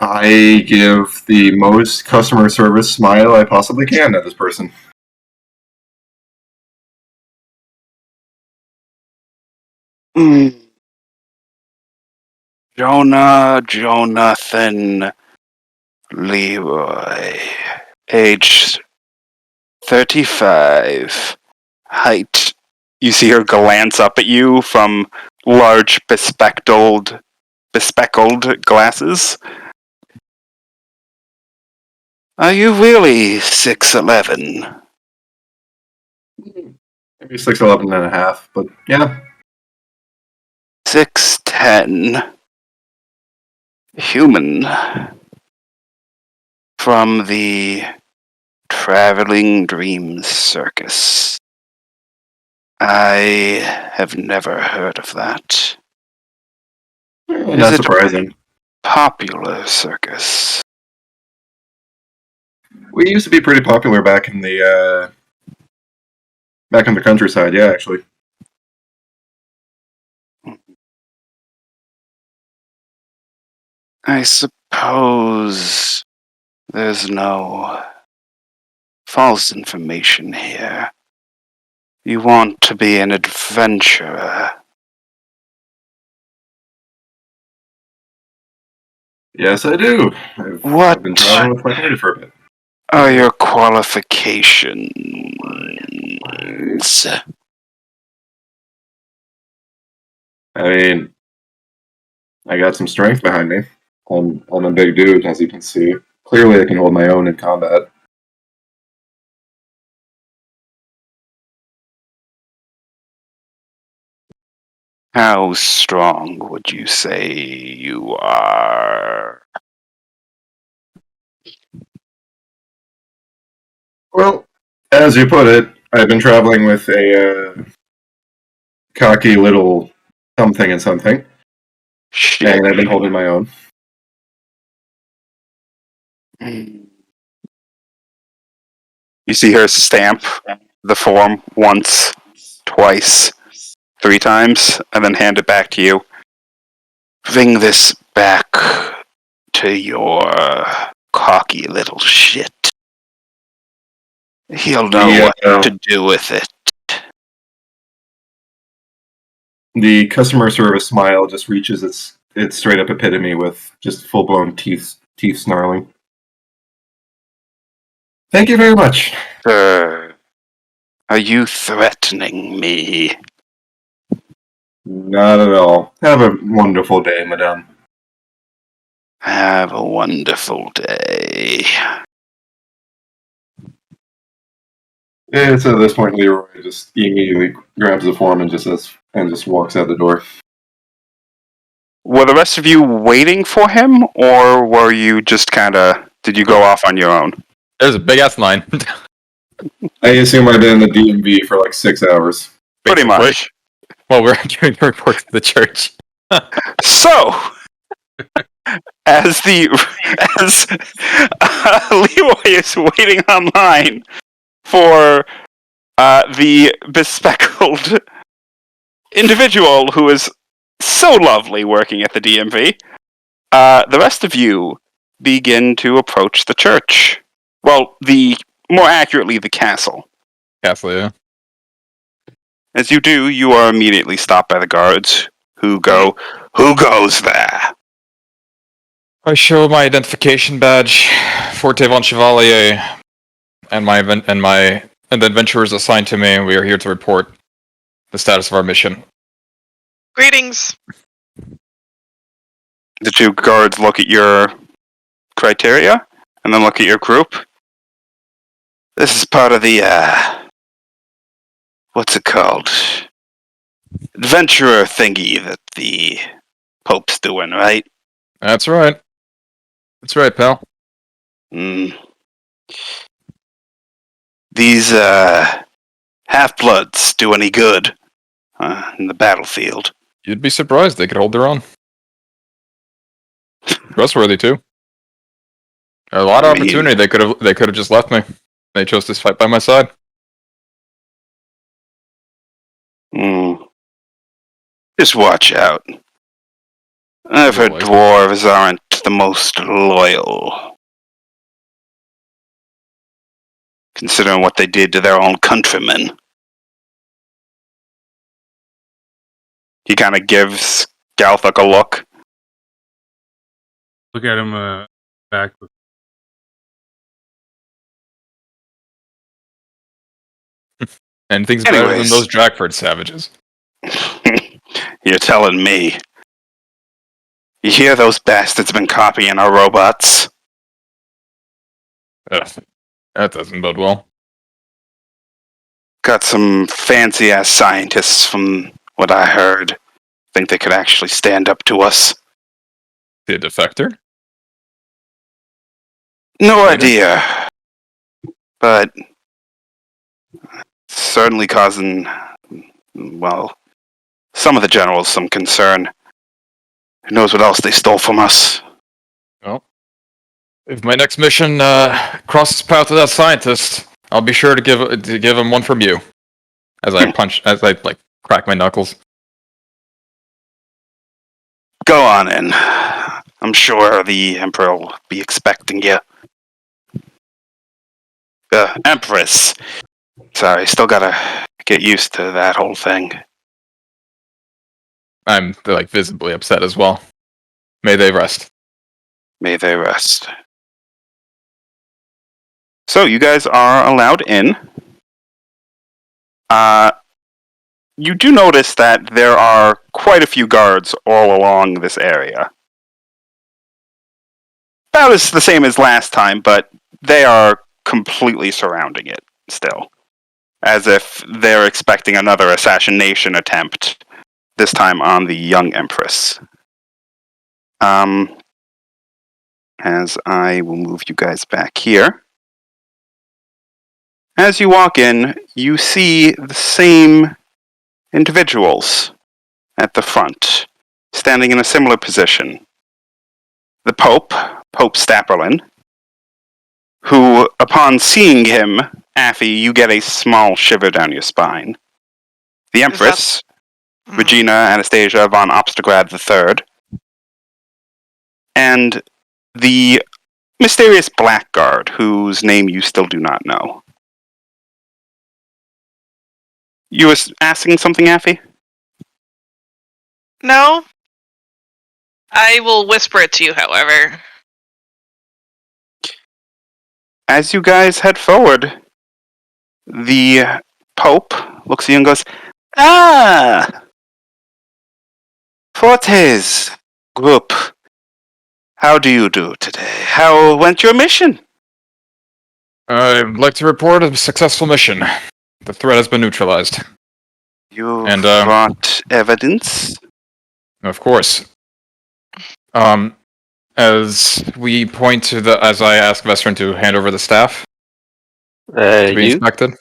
Speaker 7: I give the most customer service smile I possibly can at this person.
Speaker 1: Jonathan Leroy. Age 35. Height. You see her glance up at you from large bespectacled glasses. Are you really 6'11"?
Speaker 7: Maybe 6'11 and a half, but yeah.
Speaker 1: 6'10". Human. From the Traveling Dreams Circus. I have never heard of that.
Speaker 7: Not surprising.
Speaker 1: Popular circus.
Speaker 7: We used to be pretty popular back in the countryside, yeah, actually.
Speaker 1: I suppose there's no false information here. You want to be an adventurer.
Speaker 7: Yes, I do. I've been traveling with my family for a bit.
Speaker 1: are your qualifications?
Speaker 7: I mean, I got some strength behind me. I'm a big dude, as you can see. Clearly, I can hold my own in combat.
Speaker 1: How strong would you say you are?
Speaker 7: Well, as you put it, I've been traveling with a cocky little something and something,
Speaker 1: Shit.
Speaker 7: and I've been holding my own.
Speaker 1: You see her stamp the form once, twice, 3 times, and then hand it back to you. Bring this back to your cocky little shit. He'll know what to do with it.
Speaker 7: The customer service smile just reaches its straight up epitome with just full blown teeth snarling. Thank you very much.
Speaker 1: Sir, are you threatening me?
Speaker 7: Not at all. Have a wonderful day, madame.
Speaker 1: Have a wonderful day.
Speaker 7: It's at this point Leroy just immediately grabs the form and just walks out the door.
Speaker 1: Were the rest of you waiting for him, or were you just did you go off on your own?
Speaker 3: There's a big ass line.
Speaker 7: I assume I've been in the DMV for like 6 hours.
Speaker 1: Pretty much.
Speaker 3: Well, we're giving a report to the church.
Speaker 1: So, as Leroy is waiting online for the bespectacled individual who is so lovely working at the DMV, the rest of you begin to approach the church. Well, more accurately, the castle.
Speaker 3: Castle, yeah.
Speaker 1: As you do, you are immediately stopped by the guards, who goes there?
Speaker 3: I show my identification badge, Forte Von Chevalier, and the adventurers assigned to me. We are here to report the status of our mission.
Speaker 4: Greetings.
Speaker 1: The 2 guards look at your criteria, and then look at your group. This is part of the, what's it called? Adventurer thingy that the Pope's doing, right?
Speaker 3: That's right. That's right, pal.
Speaker 1: These, half-bloods do any good in the battlefield?
Speaker 3: You'd be surprised they could hold their own. Trustworthy too. A lot of opportunity. They could have just left me. They chose to fight by my side.
Speaker 1: Just watch out. I've heard dwarves aren't the most loyal, considering what they did to their own countrymen. He kind of gives Galthuk a look.
Speaker 5: Look at him back.
Speaker 3: Anything's better than those Drakford savages.
Speaker 1: You're telling me. You hear those bastards been copying our robots?
Speaker 3: Ugh, that doesn't bode well.
Speaker 1: Got some fancy-ass scientists, from what I heard. Think they could actually stand up to us.
Speaker 3: The defector?
Speaker 1: No idea. But certainly causing, well, some of the generals some concern. Who knows what else they stole from us?
Speaker 3: Well, if my next mission crosses path with that scientist, I'll be sure to give him one from you. As I crack my knuckles.
Speaker 1: Go on in. I'm sure the Emperor will be expecting you. Empress. Sorry, still gotta get used to that whole thing.
Speaker 3: I'm visibly upset as well. May they rest.
Speaker 1: May they rest. So you guys are allowed in. You do notice that there are quite a few guards all along this area. About as the same as last time, but they are completely surrounding it still. As if they're expecting another assassination attempt, this time on the young Empress. As I will move you guys back here. As you walk in, you see the same individuals at the front, standing in a similar position. The Pope Stapperlin, who, upon seeing him, Affy, you get a small shiver down your spine. The Empress, Regina Anastasia von Obstagrad III, and the mysterious Blackguard, whose name you still do not know. You were asking something, Affy?
Speaker 4: No. I will whisper it to you, however.
Speaker 1: As you guys head forward, the Pope looks at you and goes, "Ah! Fortes group. How do you do today? How went your mission?"
Speaker 3: I'd like to report a successful mission. The threat has been neutralized.
Speaker 1: You
Speaker 3: And,
Speaker 1: brought evidence?
Speaker 3: Of course. As we point to as I ask Vestrin to hand over the staff to be
Speaker 6: You?
Speaker 3: inspected.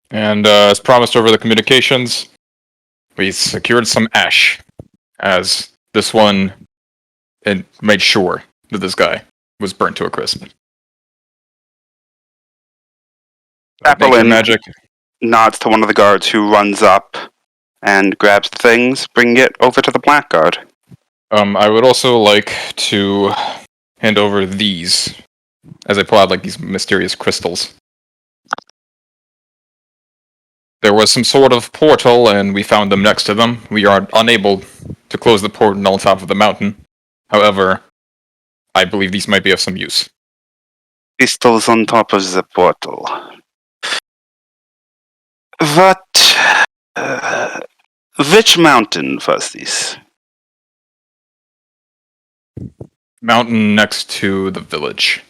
Speaker 3: And as promised over the communications, we secured some ash, as this one made sure that this guy was burnt to a crisp.
Speaker 1: Apple
Speaker 3: magic.
Speaker 1: Nods to one of the guards who runs up and grabs the things, bringing it over to the Blackguard.
Speaker 3: I would also like to hand over these, as I pull out these mysterious crystals. There was some sort of portal, and we found them next to them. We are unable to close the portal on top of the mountain. However, I believe these might be of some use.
Speaker 1: Crystals on top of the portal. Which mountain was this?
Speaker 3: Mountain next to the village.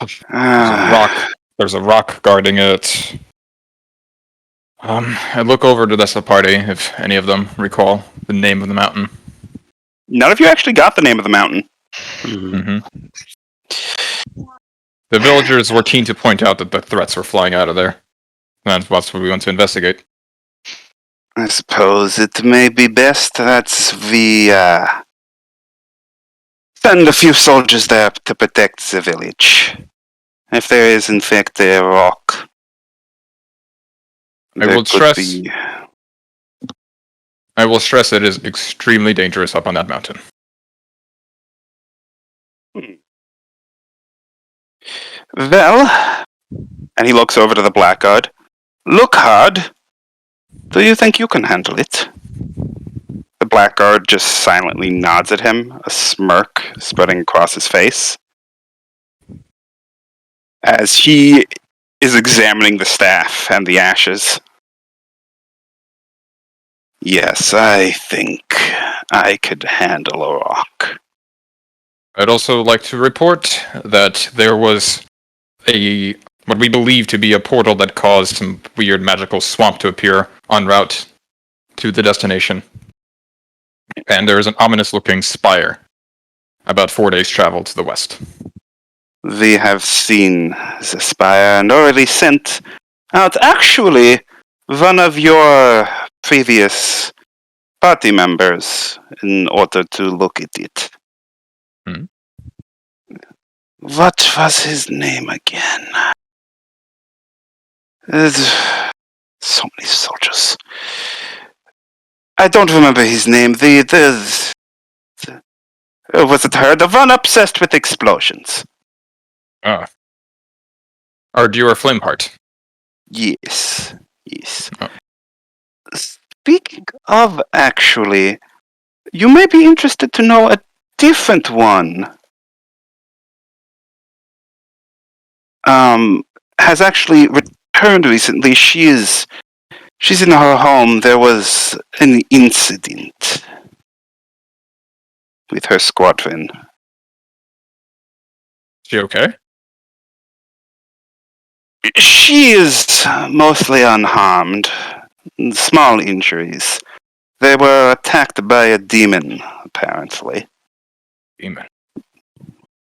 Speaker 3: There's a rock guarding it. I look over to the rest of the party if any of them recall the name of the mountain.
Speaker 1: None of you actually got the name of the mountain.
Speaker 3: Mm-hmm. The villagers were keen to point out that the threats were flying out of there. That's what we went to investigate.
Speaker 1: I suppose it may be best that we send a few soldiers there to protect the village. If there is, in fact, a rock.
Speaker 3: I will stress it is extremely dangerous up on that mountain.
Speaker 1: Well, and he looks over to the Blackguard. Look hard. Do you think you can handle it? The Blackguard just silently nods at him, a smirk spreading across his face. As he is examining the staff and the ashes. Yes, I think I could handle a rock.
Speaker 3: I'd also like to report that there was what we believe to be a portal that caused some weird magical swamp to appear en route to the destination. And there is an ominous-looking spire about 4 days' travel to the west.
Speaker 1: We have seen the spire and already sent out actually one of your previous party members in order to look at it.
Speaker 3: Hmm?
Speaker 1: What was his name again? So many soldiers. I don't remember his name. Was it her? The one obsessed with explosions.
Speaker 3: Ardura Flameheart.
Speaker 1: Yes.
Speaker 3: Oh.
Speaker 1: Speaking of, actually, you may be interested to know a different one. has actually returned recently. She's in her home. There was an incident with her squadron.
Speaker 3: She okay?
Speaker 1: She is mostly unharmed. Small injuries. They were attacked by a demon, apparently.
Speaker 3: Demon.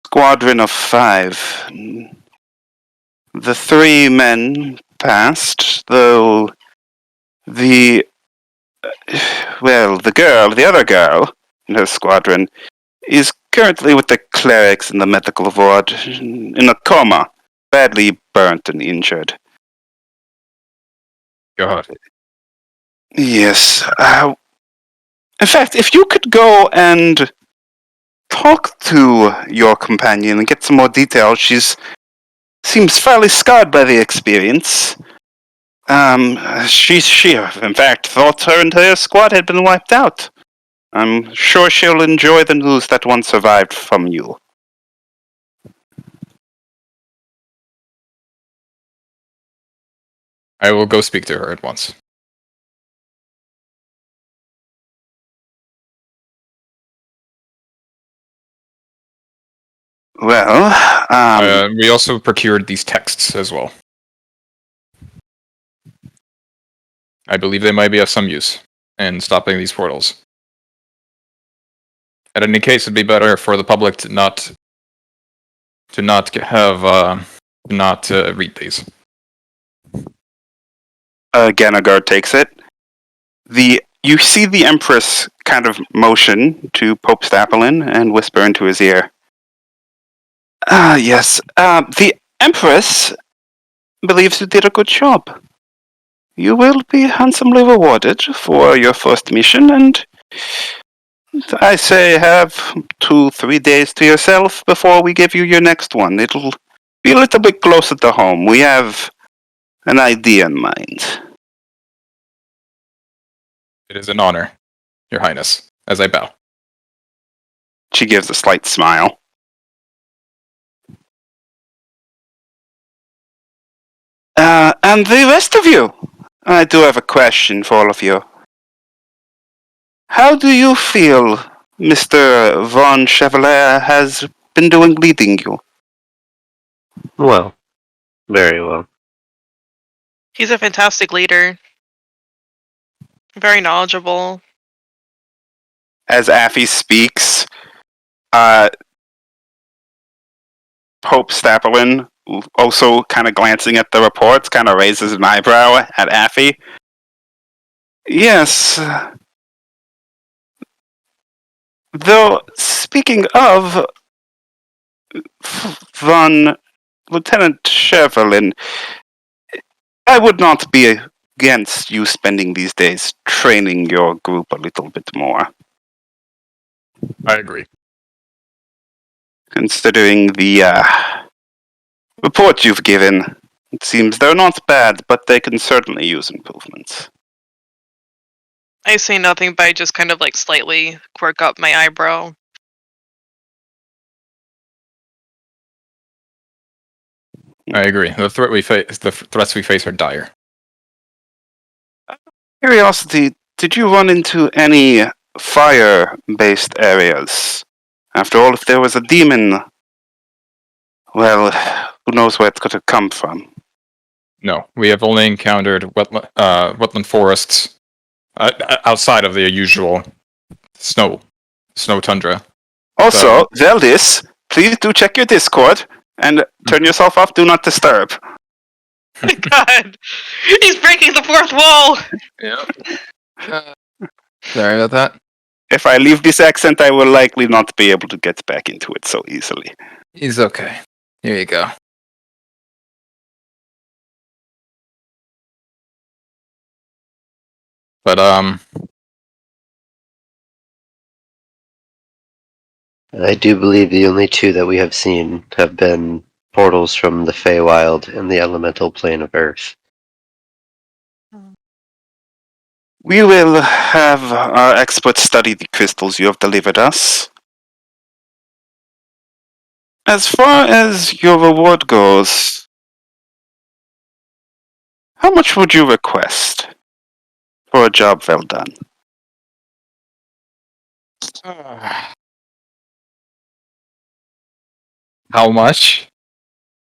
Speaker 1: Squadron of 5. The 3 men passed, though the other girl in her squadron is currently with the clerics in the medical ward in a coma, badly burnt and injured.
Speaker 3: God.
Speaker 1: Yes. In fact, if you could go and talk to your companion and get some more details, she seems fairly scarred by the experience. She in fact thought her entire squad had been wiped out. I'm sure she'll enjoy the news that one survived from you.
Speaker 3: I will go speak to her at once.
Speaker 1: Well,
Speaker 3: We also procured these texts as well. I believe they might be of some use in stopping these portals. In any case, it'd be better for the public to not read these.
Speaker 1: Ganagar takes it. You see the Empress kind of motion to Pope Stapelin and whisper into his ear. Yes. The Empress believes you did a good job. You will be handsomely rewarded for your first mission, and I say have 2-3 days to yourself before we give you your next one. It'll be a little bit closer to home. We have an idea in mind.
Speaker 3: It is an honor, Your Highness, as I bow.
Speaker 1: She gives a slight smile. And the rest of you, I do have a question for all of you. How do you feel Mr. Von Chevalier has been doing leading you?
Speaker 6: Well, very well.
Speaker 4: He's a fantastic leader. Very knowledgeable.
Speaker 1: As Affy speaks, Pope Stapelin, also kind of glancing at the reports, kind of raises an eyebrow at Affy. Yes. Though, speaking of Lieutenant Chevalier, I would not be against you spending these days training your group a little bit more.
Speaker 3: I agree.
Speaker 1: Considering the report you've given, it seems they're not bad, but they can certainly use improvements.
Speaker 4: I say nothing, but I just kind of like slightly quirk up my eyebrow.
Speaker 3: I agree. The threats we face are dire.
Speaker 1: Curiosity, did you run into any fire-based areas? After all, if there was a demon, well, who knows where it could have come from?
Speaker 3: No, we have only encountered wetland forests outside of the usual snow tundra.
Speaker 1: Also, Zeldis, please do check your Discord and turn yourself off Do Not Disturb.
Speaker 4: Oh my God, he's breaking the fourth wall.
Speaker 3: Yeah. Sorry about that.
Speaker 1: If I leave this accent, I will likely not be able to get back into it so easily.
Speaker 3: He's okay. Here you go. But
Speaker 6: I do believe the only two that we have seen have been portals from the Feywild and the elemental plane of Earth.
Speaker 1: We will have our experts study the crystals you have delivered us. As far as your reward goes, How much would you request for a job well done?
Speaker 3: How much?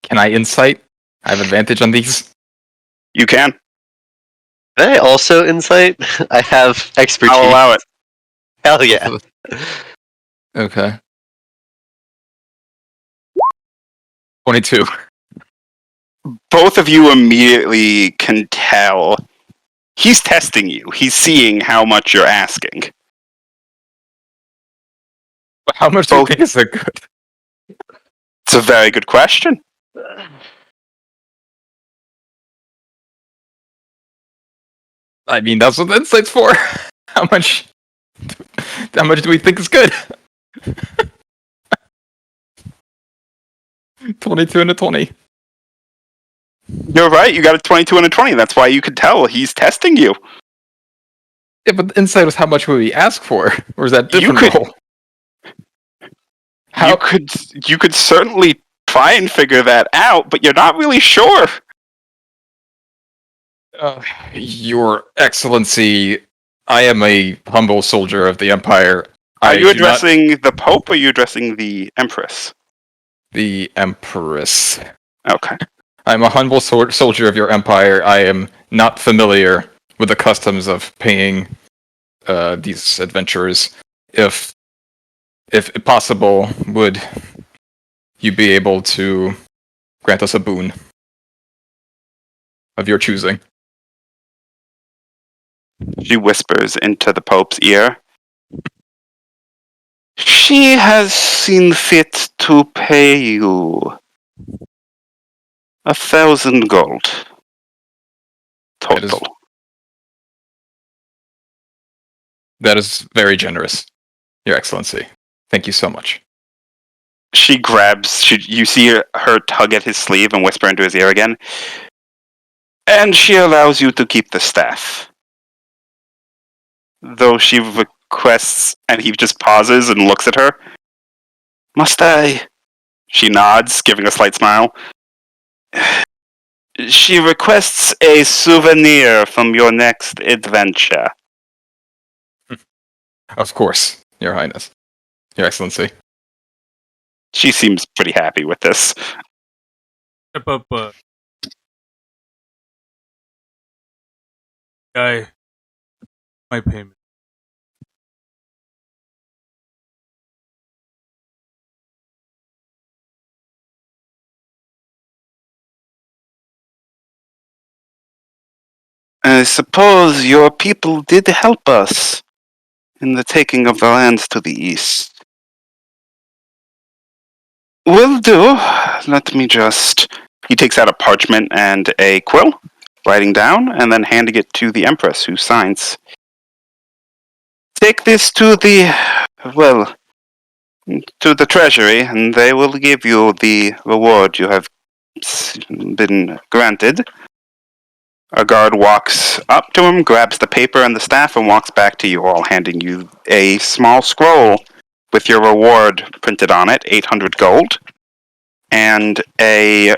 Speaker 3: Can I insight? I have advantage on these.
Speaker 1: You can.
Speaker 6: Can I also insight? I have expertise.
Speaker 1: I'll allow it.
Speaker 6: Hell yeah.
Speaker 3: Okay. 22.
Speaker 1: Both of you immediately can tell he's testing you. He's seeing how much you're asking.
Speaker 3: How much do you think is a good?
Speaker 1: It's a very good question.
Speaker 3: I mean, that's what the insight's for. How much do we think is good? 22 and a 20.
Speaker 1: You're right. You got a 22 and a 20. That's why you could tell he's testing you.
Speaker 3: Yeah, but the insight was how much would we ask for? Or is that
Speaker 1: You
Speaker 3: different
Speaker 1: could-
Speaker 3: roll?
Speaker 1: You could certainly try and figure that out, but you're not really sure.
Speaker 3: Your Excellency, I am a humble soldier of the Empire.
Speaker 1: Are
Speaker 3: I
Speaker 1: you
Speaker 3: do not-
Speaker 1: addressing the Pope or are you addressing the Empress?
Speaker 3: the Empress?
Speaker 1: Okay.
Speaker 3: I'm a humble soldier of your empire. I am not familiar with the customs of paying these adventurers. If possible, would you be able to grant us a boon of your choosing?
Speaker 1: She whispers into the Pope's ear. She has seen fit to pay you 1,000 gold total.
Speaker 3: That is very generous, Your Excellency. Thank you so much.
Speaker 1: She grabs. You see her tug at his sleeve and whisper into his ear again. And she allows you to keep the staff. Though she requests, and he just pauses and looks at her. Must I? She nods, giving a slight smile. She requests a souvenir from your next adventure.
Speaker 3: Of course, Your Highness. Your Excellency.
Speaker 1: She seems pretty happy with this.
Speaker 5: Step up, guy. My payment.
Speaker 1: I suppose your people did help us in the taking of the lands to the east. Will do. Let me just... He takes out a parchment and a quill, writing down, and then handing it to the Empress, who signs. Take this to the... well... to the treasury, and they will give you the reward you have been granted. A guard walks up to him, grabs the paper and the staff, and walks back to you all, handing you a small scroll with your reward printed on it, 800 gold, and the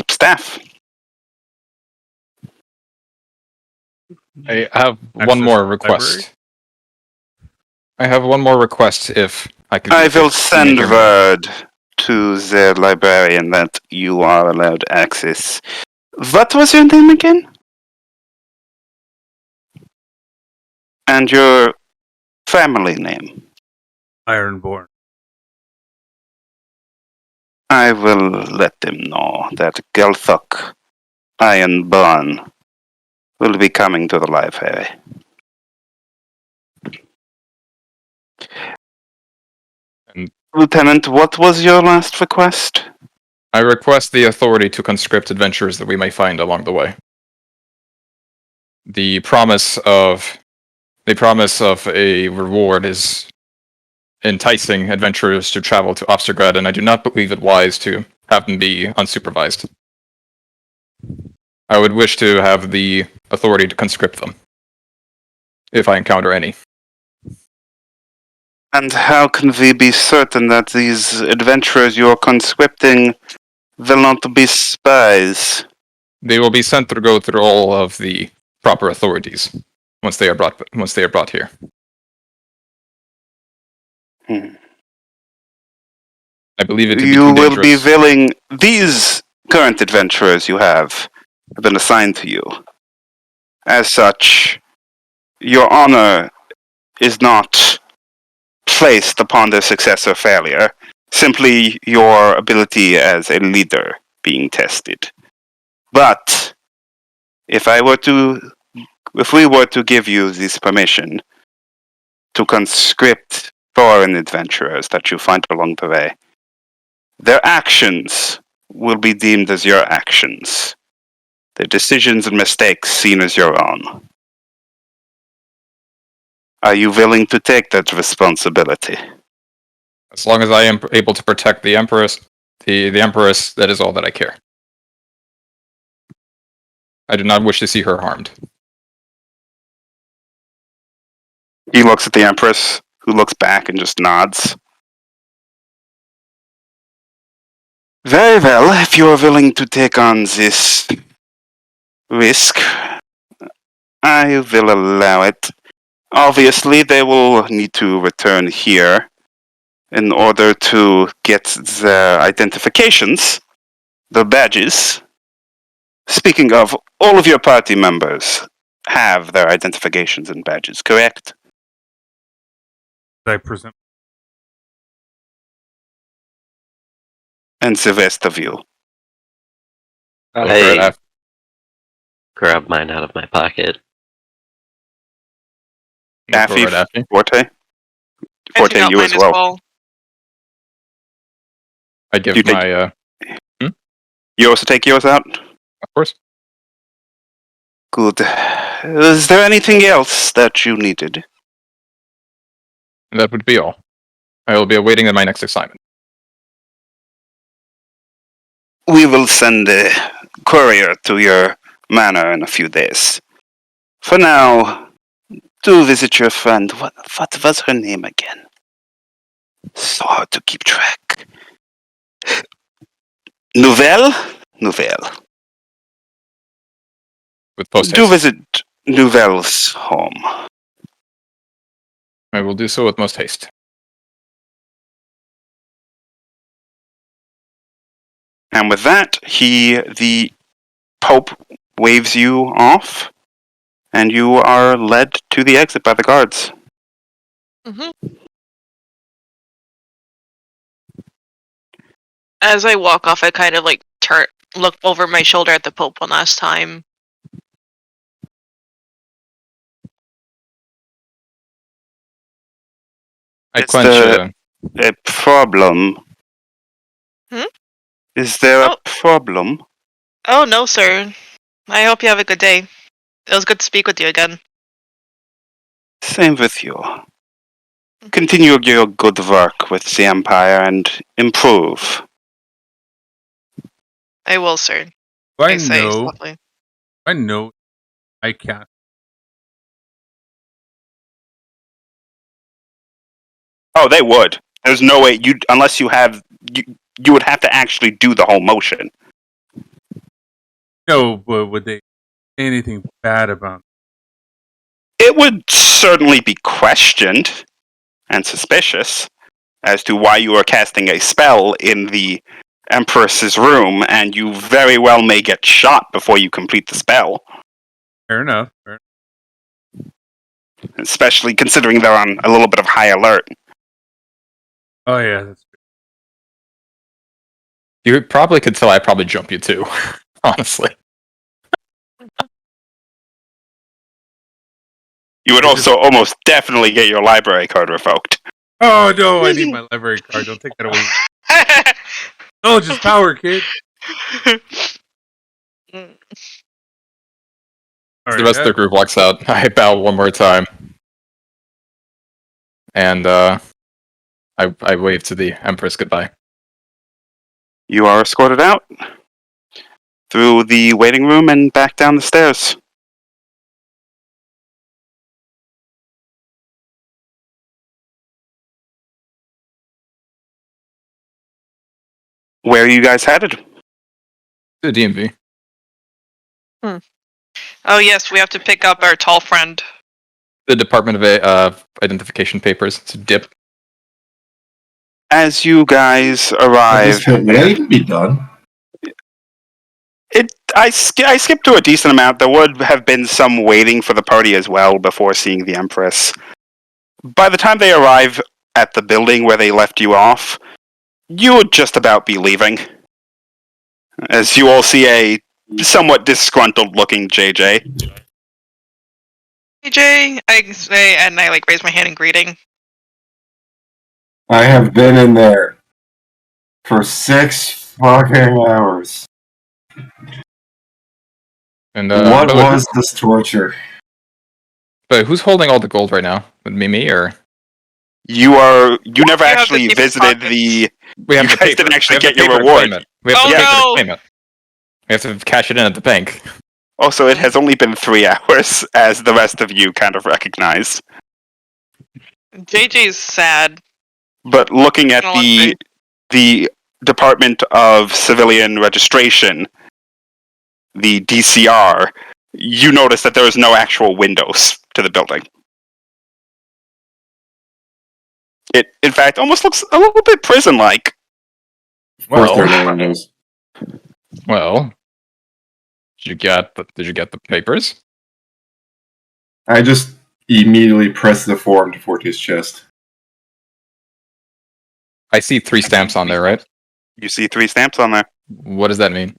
Speaker 1: staff.
Speaker 3: I have one
Speaker 5: Access
Speaker 3: more
Speaker 5: to the
Speaker 3: request.
Speaker 5: library?
Speaker 3: I have one more request if I could...
Speaker 1: I will
Speaker 3: if you
Speaker 1: send
Speaker 3: may hear me.
Speaker 1: word to the librarian that you are allowed access. What was your name again? And your family name?
Speaker 5: Ironborn.
Speaker 1: I will let them know that Gelthuk Ironborn will be coming to the library. Lieutenant, what was your last request?
Speaker 3: I request the authority to conscript adventurers that we may find along the way. The promise of a reward is enticing adventurers to travel to Obstergrad, and I do not believe it wise to have them be unsupervised. I would wish to have the authority to conscript them, if I encounter any.
Speaker 1: And how can we be certain that these adventurers you are conscripting will not be spies?
Speaker 3: They will be sent to go through all of the proper authorities once they are brought here.
Speaker 1: Hmm.
Speaker 3: I believe it to be
Speaker 1: You
Speaker 3: too
Speaker 1: will be
Speaker 3: dangerous.
Speaker 1: willing. These current adventurers you have been assigned to you. As such, your honor is not placed upon their success or failure, simply your ability as a leader being tested. But if we were to give you this permission to conscript foreign adventurers that you find along the way, their actions will be deemed as your actions, their decisions and mistakes seen as your own. Are you willing to take that responsibility?
Speaker 3: As long as I am able to protect the Empress, the Empress, that is all that I care. I do not wish to see her harmed.
Speaker 1: He looks at the Empress, who looks back and just nods. Very well, if you are willing to take on this risk, I will allow it. Obviously, they will need to return here in order to get their identifications, the badges. Speaking of, all of your party members have their identifications and badges, correct?
Speaker 5: I present.
Speaker 1: And the rest of you.
Speaker 6: I grab mine out of my pocket.
Speaker 1: Affy,
Speaker 3: Affy.
Speaker 1: Forte?
Speaker 4: I
Speaker 1: Forte,
Speaker 4: took out
Speaker 1: you
Speaker 4: mine
Speaker 1: as well.
Speaker 3: I give
Speaker 1: You take-
Speaker 3: my,
Speaker 1: You also take yours out?
Speaker 3: of course.
Speaker 1: Good. Is there anything else that you needed?
Speaker 3: That would be all. I will be awaiting my next assignment.
Speaker 1: We will send a courier to your manor in a few days. For now, do visit your friend. What was her name again? So hard to keep track. Nouvelle? Nouvelle.
Speaker 3: With post
Speaker 1: Do
Speaker 3: haste.
Speaker 1: visit Nouvelle's home.
Speaker 3: I will do so with most haste.
Speaker 1: And with that, the Pope waves you off, and you are led to the exit by the guards.
Speaker 4: As I walk off, I kind of like look over my shoulder at the Pope one last time.
Speaker 3: I
Speaker 1: Is
Speaker 3: quench.
Speaker 1: there a problem?
Speaker 4: Hmm?
Speaker 1: Is there
Speaker 4: Oh.
Speaker 1: a problem?
Speaker 4: Oh no, sir. I hope you have a good day. It was good to speak with you again.
Speaker 1: Same with you. Continue your good work with the Empire and improve.
Speaker 4: I will, sir.
Speaker 5: Do I
Speaker 4: say
Speaker 5: know?
Speaker 4: softly.
Speaker 5: I know. I can't.
Speaker 1: Oh, they would. There's no way unless you would have to actually do the whole motion.
Speaker 5: No, but would they say anything bad about?
Speaker 1: It would certainly be questioned and suspicious as to why you are casting a spell in the Empress's room, and you very well may get shot before you complete the spell.
Speaker 5: Fair enough.
Speaker 1: Especially considering they're on a little bit of high alert.
Speaker 5: Oh yeah, that's
Speaker 3: You probably could tell I probably jump you too, honestly.
Speaker 1: You would also almost definitely get your library card revoked.
Speaker 5: Oh no, I need my library card. Don't take that away. Oh, just power, kid.
Speaker 3: The rest of the group walks out. I bow one more time. And I wave to the Empress goodbye.
Speaker 1: You are escorted out through the waiting room and back down the stairs. Where are you guys headed?
Speaker 3: To the DMV.
Speaker 4: Oh yes, we have to pick up our tall friend.
Speaker 3: The Department of Identification Papers. It's a dip.
Speaker 1: As you guys
Speaker 7: Would
Speaker 1: arrive,
Speaker 7: that even be done?
Speaker 1: I skipped to a decent amount. There would have been some waiting for the party as well before seeing the Empress. By the time they arrive at the building where they left you off, you would just about be leaving. As you all see a somewhat disgruntled-looking JJ.
Speaker 4: AJ, I say, and I raise my hand in greeting.
Speaker 7: I have been in there for 6 fucking hours.
Speaker 3: And
Speaker 7: What
Speaker 3: by the way,
Speaker 7: was this torture?
Speaker 3: but who's holding all the gold right now? Would it be me or?
Speaker 1: You never
Speaker 4: You have
Speaker 1: actually
Speaker 4: the deep
Speaker 1: visited
Speaker 4: pockets.
Speaker 1: the.
Speaker 3: We have
Speaker 1: You
Speaker 3: the
Speaker 1: guys
Speaker 3: paper.
Speaker 1: didn't actually
Speaker 3: We have
Speaker 1: get
Speaker 3: the
Speaker 1: your
Speaker 3: paper to
Speaker 1: reward.
Speaker 3: claim it. We have
Speaker 4: Oh,
Speaker 3: the paper
Speaker 4: no!
Speaker 3: to claim it. We have to cash it in at the bank.
Speaker 1: Also, it has only been 3 hours, as the rest of you kind of recognize.
Speaker 4: JJ's sad.
Speaker 1: But looking at
Speaker 4: No, I'm
Speaker 1: the Department of Civilian Registration, the DCR, you notice that there is no actual windows to the building. It, in fact, almost looks a little bit prison-like.
Speaker 7: Of course there are
Speaker 3: Well,
Speaker 7: no windows.
Speaker 3: well, did you get the papers?
Speaker 7: I just immediately press the form to Forte's chest.
Speaker 3: I see 3 stamps on there, right?
Speaker 1: You see 3 stamps on there.
Speaker 3: What does that mean?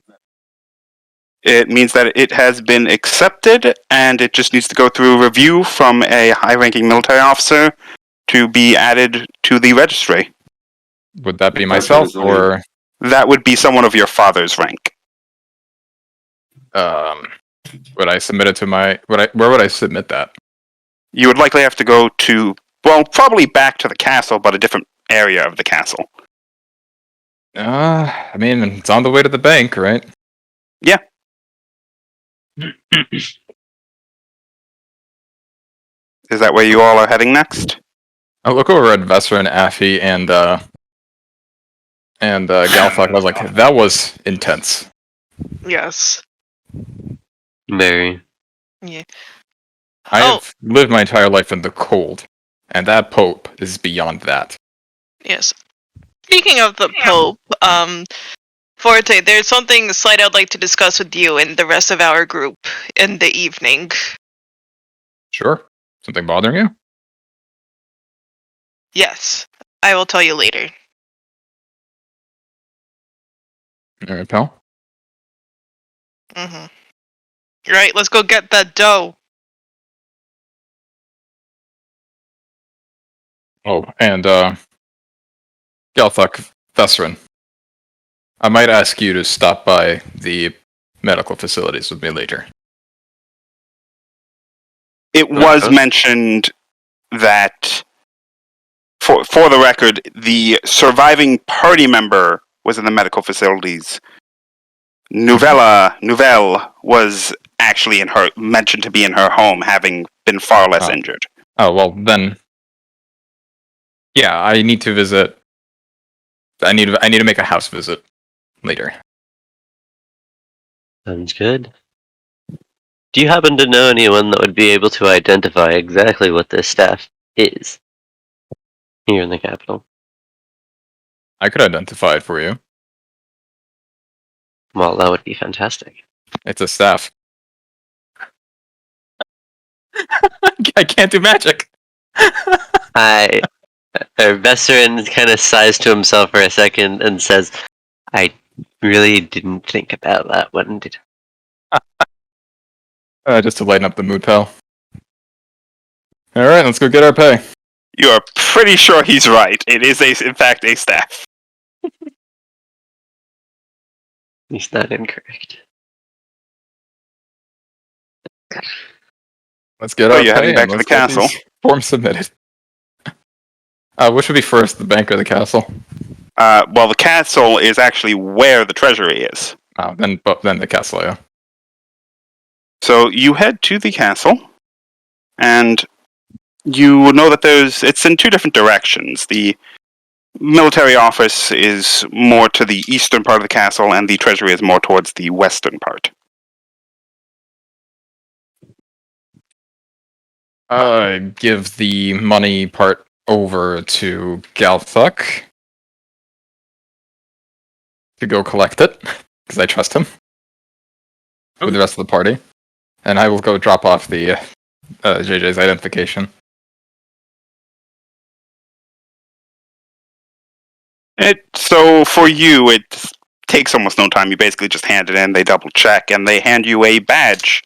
Speaker 1: It means that it has been accepted, and it just needs to go through review from a high-ranking military officer to be added to the registry.
Speaker 3: Would that be
Speaker 7: That's
Speaker 3: myself
Speaker 7: what it's
Speaker 3: or
Speaker 1: That would be someone of your father's rank.
Speaker 3: would I submit it to my? Where would I submit that?
Speaker 1: You would likely have to go to, well, probably back to the castle, but a different area of the castle.
Speaker 3: I mean, it's on the way to the bank, right?
Speaker 1: Yeah. Is that where you all are heading next?
Speaker 3: I look over at Vesser and Affy and Galthok. I was like, that was intense.
Speaker 4: Yes.
Speaker 6: Very.
Speaker 3: I
Speaker 4: Oh.
Speaker 3: have lived my entire life in the cold, and that Pope is beyond that.
Speaker 4: Yes. Speaking of the Pope, Forte, there's something slight I'd like to discuss with you and the rest of our group in the evening.
Speaker 3: Sure. Something bothering you?
Speaker 4: Yes. I will tell you later.
Speaker 3: All right, pal.
Speaker 4: Mm-hmm. Right, let's go get that dough.
Speaker 3: Oh, and Galthok Thesserin, I might ask you to stop by the medical facilities with me later.
Speaker 1: It was mentioned that, for the record, the surviving party member was in the medical facilities. Nouvelle was actually mentioned to be in her home, having been far less injured.
Speaker 3: Oh, well, then... Yeah, I need to visit... I need to make a house visit later.
Speaker 6: Sounds good. Do you happen to know anyone that would be able to identify exactly what this staff is here in the capital?
Speaker 3: I could identify it for you.
Speaker 6: Well, that would be fantastic.
Speaker 3: It's a staff. I can't do magic!
Speaker 6: Vesserin kind of sighs to himself for a second and says, I really didn't think about that one, did
Speaker 3: Just to lighten up the mood, pal. Alright, let's go get our pay.
Speaker 1: You are pretty sure he's right. It is, in fact, a staff.
Speaker 6: He's not incorrect.
Speaker 3: Let's get our
Speaker 1: you're
Speaker 3: pay
Speaker 1: heading back
Speaker 3: and
Speaker 1: to the
Speaker 3: let's get
Speaker 1: castle.
Speaker 3: these forms submitted. Which would be first, the bank or the castle?
Speaker 1: Well, the castle is actually where the treasury is.
Speaker 3: Oh, then the castle, yeah.
Speaker 1: So you head to the castle, and you know that it's in 2 different directions. The military office is more to the eastern part of the castle, and the treasury is more towards the western part.
Speaker 3: Give the money part over to Galthuk to go collect it, because I trust him with the rest of the party. And I will go drop off the JJ's identification.
Speaker 1: So for you, it takes almost no time. You basically just hand it in, they double check, and they hand you a badge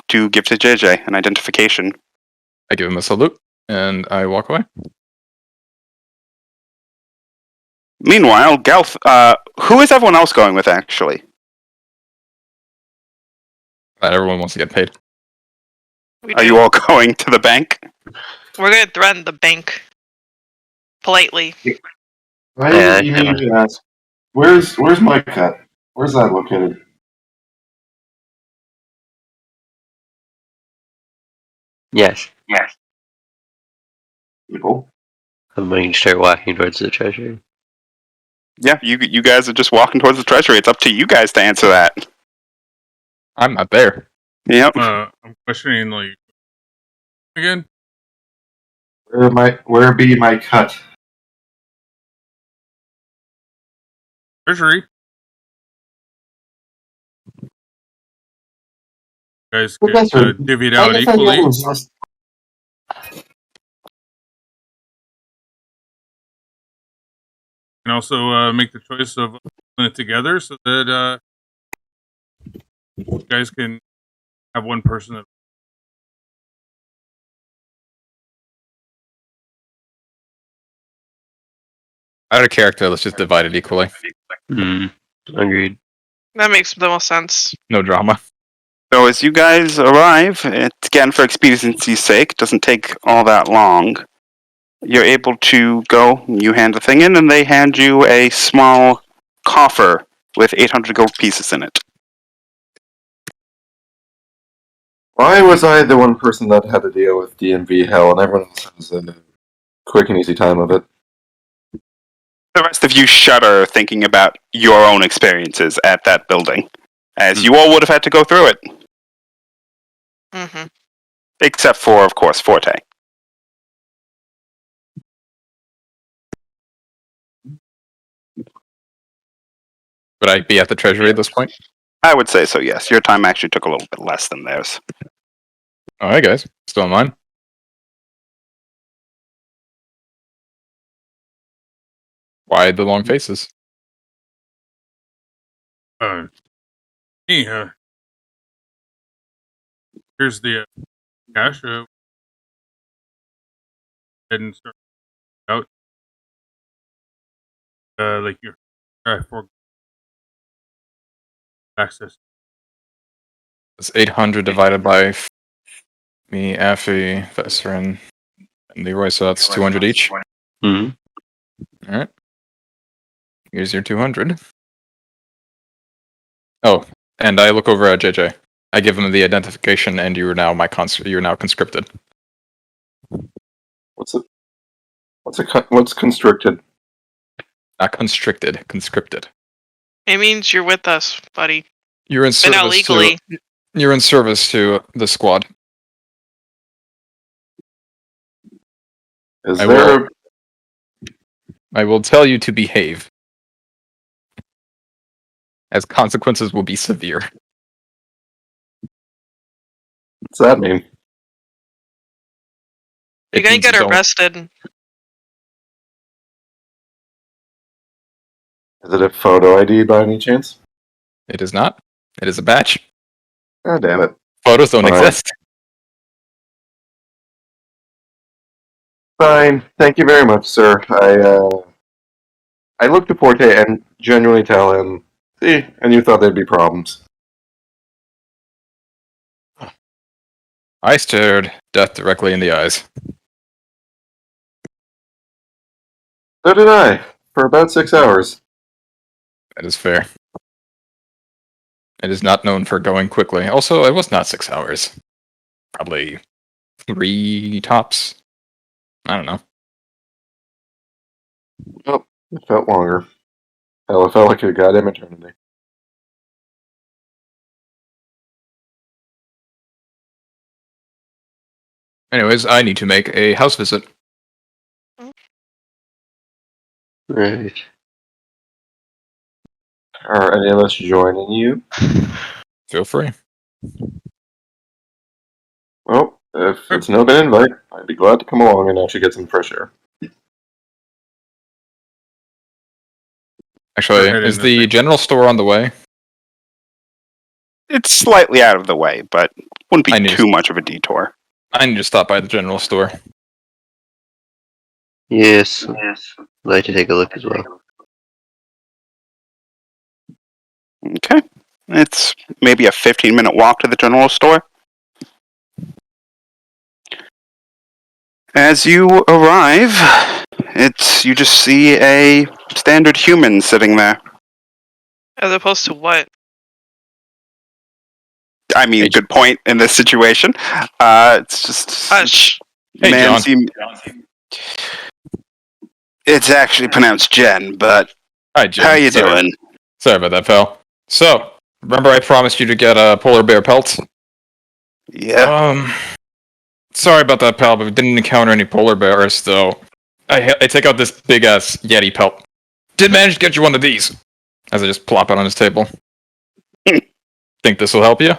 Speaker 1: to give to JJ, an identification.
Speaker 3: I give him a salute, and I walk away.
Speaker 1: Meanwhile, who is everyone else going with, actually?
Speaker 3: Everyone wants to get paid.
Speaker 1: Are you all going to the bank?
Speaker 4: We're gonna threaten the bank politely.
Speaker 7: I
Speaker 6: Yeah,
Speaker 7: you need to ask. Where's my cut? Where's that located?
Speaker 6: Yes.
Speaker 7: People.
Speaker 6: I'm going to start walking towards the treasury.
Speaker 1: Yeah, you guys are just walking towards the treasury. It's up to you guys to answer that.
Speaker 3: I'm not there.
Speaker 1: Yep.
Speaker 5: I'm questioning, again?
Speaker 7: Where be my cut?
Speaker 5: Treasury. You guys
Speaker 7: Well,
Speaker 5: get
Speaker 7: that's right.
Speaker 5: divvied out
Speaker 7: I thought
Speaker 5: equally.
Speaker 7: that was just-
Speaker 5: And also make the choice of putting it together so that you guys can have one person that
Speaker 3: Out of character, let's just divide it equally.
Speaker 6: Agreed.
Speaker 4: That makes the most sense.
Speaker 3: No drama.
Speaker 1: So as you guys arrive, again for expediency's sake, doesn't take all that long. You're able to go, you hand the thing in, and they hand you a small coffer with 800 gold pieces in it.
Speaker 7: Why was I the one person that had to deal with DMV hell, and everyone else has a quick and easy time of it?
Speaker 1: The rest of you shudder thinking about your own experiences at that building, as you all would have had to go through it.
Speaker 4: Mm-hmm.
Speaker 1: Except for, of course, Forte.
Speaker 3: Would I be at the treasury at this point?
Speaker 1: I would say so, yes. Your time actually took a little bit less than theirs.
Speaker 3: Alright, guys. Still in line. Why the long faces?
Speaker 5: here's the cash. And start out. Like your for access.
Speaker 3: It's 800 divided by me, Affy, Vesserin, and Leroy, so that's 200 each.
Speaker 6: Mm-hmm.
Speaker 3: Alright. Here's your 200. Oh, and I look over at JJ. I give him the identification, and you are now you're now conscripted.
Speaker 7: What's constricted?
Speaker 3: Not constricted, conscripted.
Speaker 4: It means you're with us, buddy.
Speaker 3: You're in
Speaker 4: But not
Speaker 3: service
Speaker 4: legally.
Speaker 3: You're in service to the squad. I will tell you to behave, as consequences will be severe.
Speaker 7: What's that mean?
Speaker 4: You're gonna get
Speaker 3: don't-
Speaker 4: arrested.
Speaker 7: Is it a photo ID by any chance?
Speaker 3: It is not. It is a badge.
Speaker 7: Oh, damn it.
Speaker 3: Photos don't
Speaker 7: Alright.
Speaker 3: exist.
Speaker 7: Fine. Thank you very much, sir. I look to Forte and genuinely tell him, see, and you thought there'd be problems.
Speaker 3: I stared death directly in the eyes.
Speaker 7: So did I, for about 6 hours.
Speaker 3: That is fair. It is not known for going quickly. Also, it was not 6 hours. Probably 3 tops. I don't know.
Speaker 7: Oh, it felt longer. Hell, it felt like a goddamn eternity.
Speaker 3: Anyways, I need to make a house visit.
Speaker 6: Right.
Speaker 8: Are any of us joining you?
Speaker 3: Feel free.
Speaker 8: Well, if it's no bad invite, I'd be glad to come along and actually get some fresh air.
Speaker 3: Actually,
Speaker 5: ahead
Speaker 3: is
Speaker 5: and
Speaker 3: the
Speaker 5: then-
Speaker 3: general store on the way?
Speaker 1: It's slightly out of the way, but wouldn't
Speaker 3: I
Speaker 1: be
Speaker 3: knew-
Speaker 1: too much of a detour.
Speaker 3: I need to stop by the general store.
Speaker 6: Yes. I'd like to take a look as well.
Speaker 1: Okay. It's maybe a 15-minute walk to the general store. As you arrive, you just see a standard human sitting there.
Speaker 4: As opposed to what?
Speaker 1: I mean,
Speaker 3: Hey,
Speaker 1: good point in this situation. It's just
Speaker 4: Hush.
Speaker 3: Hey, John.
Speaker 1: It's actually pronounced Jen, but
Speaker 3: Hi, Jim.
Speaker 1: how you
Speaker 3: Sorry.
Speaker 1: doing?
Speaker 3: Sorry about that, pal. So, remember I promised you to get a polar bear pelt?
Speaker 1: Yeah.
Speaker 3: Sorry about that, pal, but we didn't encounter any polar bears, though. I take out this big-ass Yeti pelt. Did manage to get you one of these. As I just plop it on his table. Think this will help you?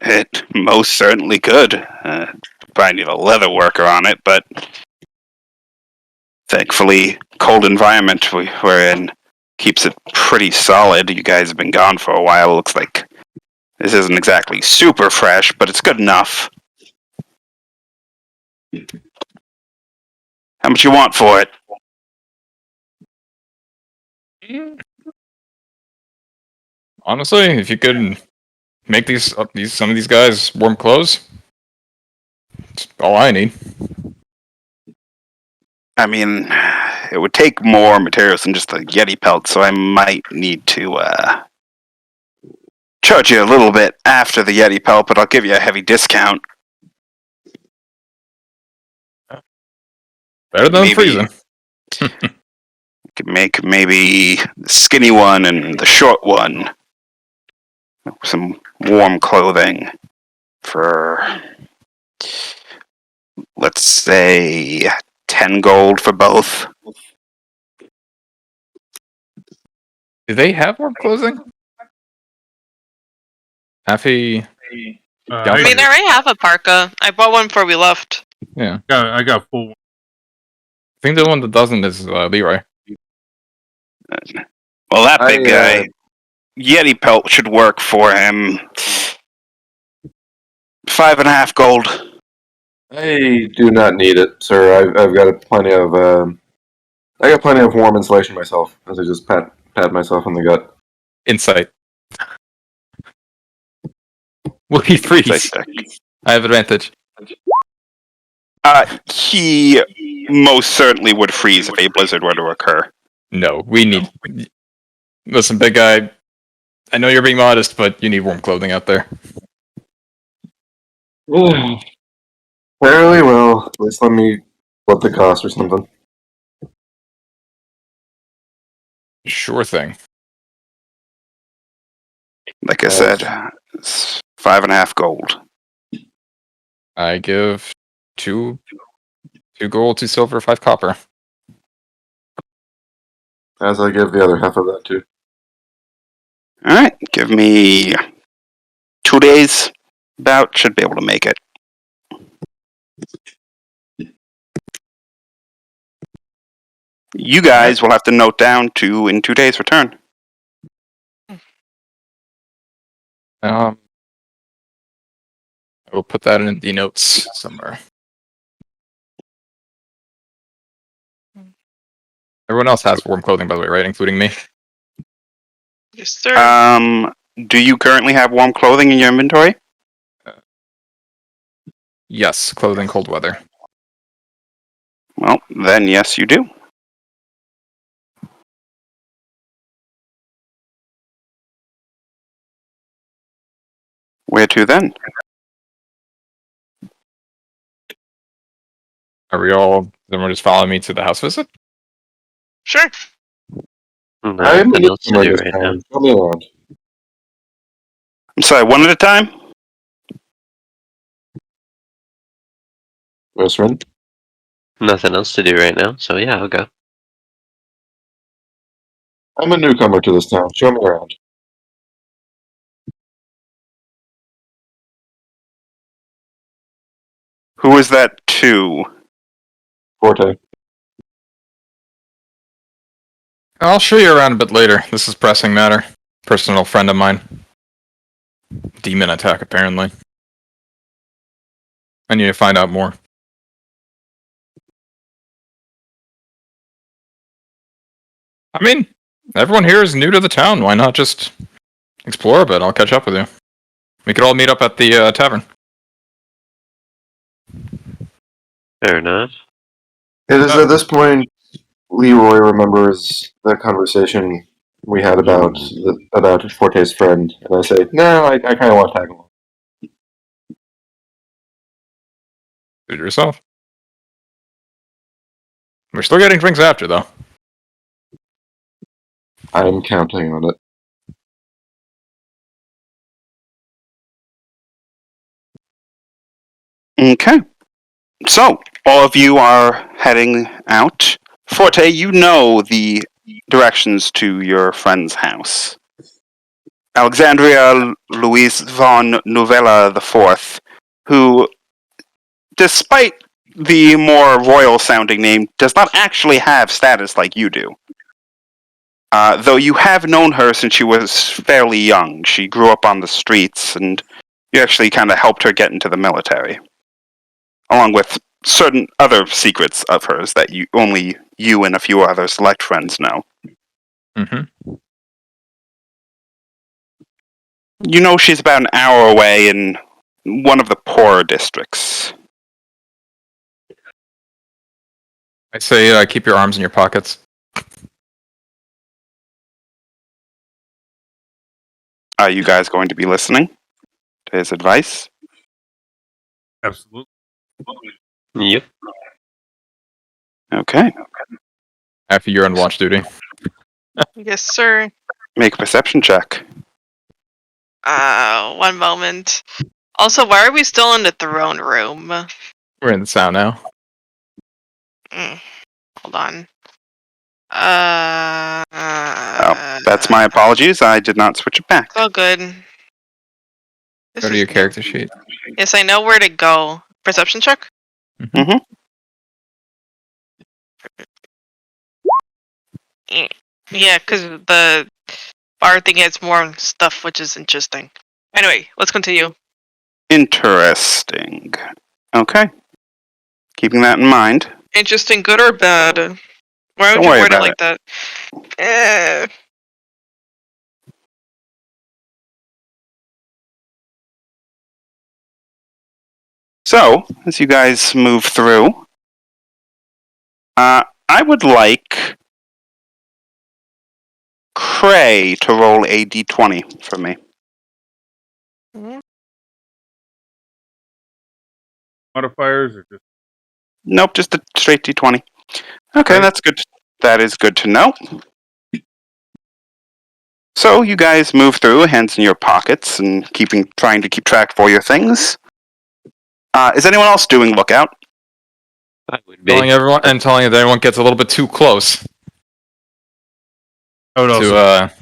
Speaker 1: It most certainly could. Probably need a leather worker on it, but thankfully, cold environment we're in keeps it pretty solid. You guys have been gone for a while. Looks like this isn't exactly super fresh, but it's good enough. How much you want for it?
Speaker 3: Honestly, if you could make some of these guys warm clothes, that's all I need.
Speaker 1: I mean, it would take more materials than just the Yeti pelt, so I might need to charge you a little bit after the Yeti pelt, but I'll give you a heavy discount.
Speaker 3: Better than
Speaker 1: Maybe.
Speaker 3: freezing.
Speaker 1: Could make maybe the skinny one and the short one some warm clothing for, let's say, 10 gold for both.
Speaker 3: Do they have warm clothing? Happy.
Speaker 4: I mean, I already have a parka. I bought one before we left.
Speaker 3: Yeah.
Speaker 5: I got full.
Speaker 3: I think the one that doesn't is Leroy.
Speaker 1: Well, that big guy, Yeti pelt should work for him. 5.5 gold.
Speaker 8: I do not need it, sir. I've got plenty of I got plenty of warm insulation myself. As I just pat myself on the gut.
Speaker 3: Insight. Will he freeze? I have advantage.
Speaker 1: He most certainly would freeze if a blizzard were to occur.
Speaker 3: No, we need. Listen, big guy. I know you're being modest, but you need warm clothing out there.
Speaker 8: Fairly well. At least let me split the cost or something.
Speaker 3: Sure thing.
Speaker 1: Like I said, it's 5.5 gold.
Speaker 3: I give 2 gold, 2 silver, 5 copper.
Speaker 8: As I give the other half of that too.
Speaker 1: Alright, give me 2 days. About should be able to make it. You guys will have to note down to in 2 days return.
Speaker 3: I will put that in the notes somewhere. Everyone else has warm clothing, by the way, right? Including me.
Speaker 4: Yes, sir.
Speaker 1: Do you currently have warm clothing in your inventory?
Speaker 3: Yes, clothing, cold weather.
Speaker 1: Well, then yes, you do. Where to then?
Speaker 3: Are we all? Then we're just following me to the house visit?
Speaker 4: Sure.
Speaker 6: Nothing else to do right now.
Speaker 8: Show me around.
Speaker 1: I'm sorry, one at a time?
Speaker 8: Vesrin?
Speaker 6: Nothing else to do right now, so yeah, I'll go.
Speaker 8: I'm a newcomer to this town. Show me around.
Speaker 1: Who is that to?
Speaker 8: Forte.
Speaker 3: I'll show you around a bit later. This is pressing matter. Personal friend of mine. Demon attack, apparently. I need to find out more. I mean, everyone here is new to the town. Why not just explore a bit? I'll catch up with you. We could all meet up at the tavern.
Speaker 6: Fair enough.
Speaker 8: It is at this point Leroy remembers the conversation we had about Forte's friend, and I say, no, I kind of want to tag along.
Speaker 3: Do it yourself. We're still getting drinks after, though.
Speaker 8: I'm counting on it.
Speaker 1: Okay. So, all of you are heading out. Forte, you know the directions to your friend's house. Alexandria Louise von Novella IV, who, despite the more royal-sounding name, does not actually have status like you do. Though you have known her since she was fairly young. She grew up on the streets, and you actually kind of helped her get into the military. Along with certain other secrets of hers that only you and a few other select friends know.
Speaker 3: Mm-hmm.
Speaker 1: You know she's about an hour away in one of the poorer districts.
Speaker 3: I say keep your arms in your pockets.
Speaker 1: Are you guys going to be listening to his advice?
Speaker 5: Absolutely.
Speaker 6: Yep.
Speaker 1: Okay.
Speaker 3: After you're on watch duty.
Speaker 4: Yes, sir.
Speaker 1: Make a perception check.
Speaker 4: 1 moment. Also, why are we still in the throne room?
Speaker 3: We're in the sound now.
Speaker 4: Hold on.
Speaker 1: Oh, that's my apologies. I did not switch it back.
Speaker 4: It's all good. This
Speaker 3: Go to
Speaker 4: is
Speaker 3: your
Speaker 4: new.
Speaker 3: character sheet.
Speaker 4: Yes, I know where to go. Perception check?
Speaker 1: Mm-hmm.
Speaker 4: Yeah, because the bar thing has more stuff, which is interesting. Anyway, let's continue.
Speaker 1: Interesting. Okay. Keeping that in mind.
Speaker 4: Interesting, good or bad? Why would
Speaker 1: Don't
Speaker 4: you
Speaker 1: worry
Speaker 4: word it
Speaker 1: about
Speaker 4: like that?
Speaker 1: So, as you guys move through, I would like Cray to roll a d20 for me.
Speaker 5: Modifiers or just
Speaker 1: Nope, just a straight d20. Okay,
Speaker 5: Right.
Speaker 1: that's good. That is good to know. So you guys move through, hands in your pockets, and trying to keep track of all your things. Is anyone else doing lookout?
Speaker 6: I would be.
Speaker 3: Telling everyone and telling you that everyone gets a little bit too close
Speaker 5: I would also
Speaker 3: to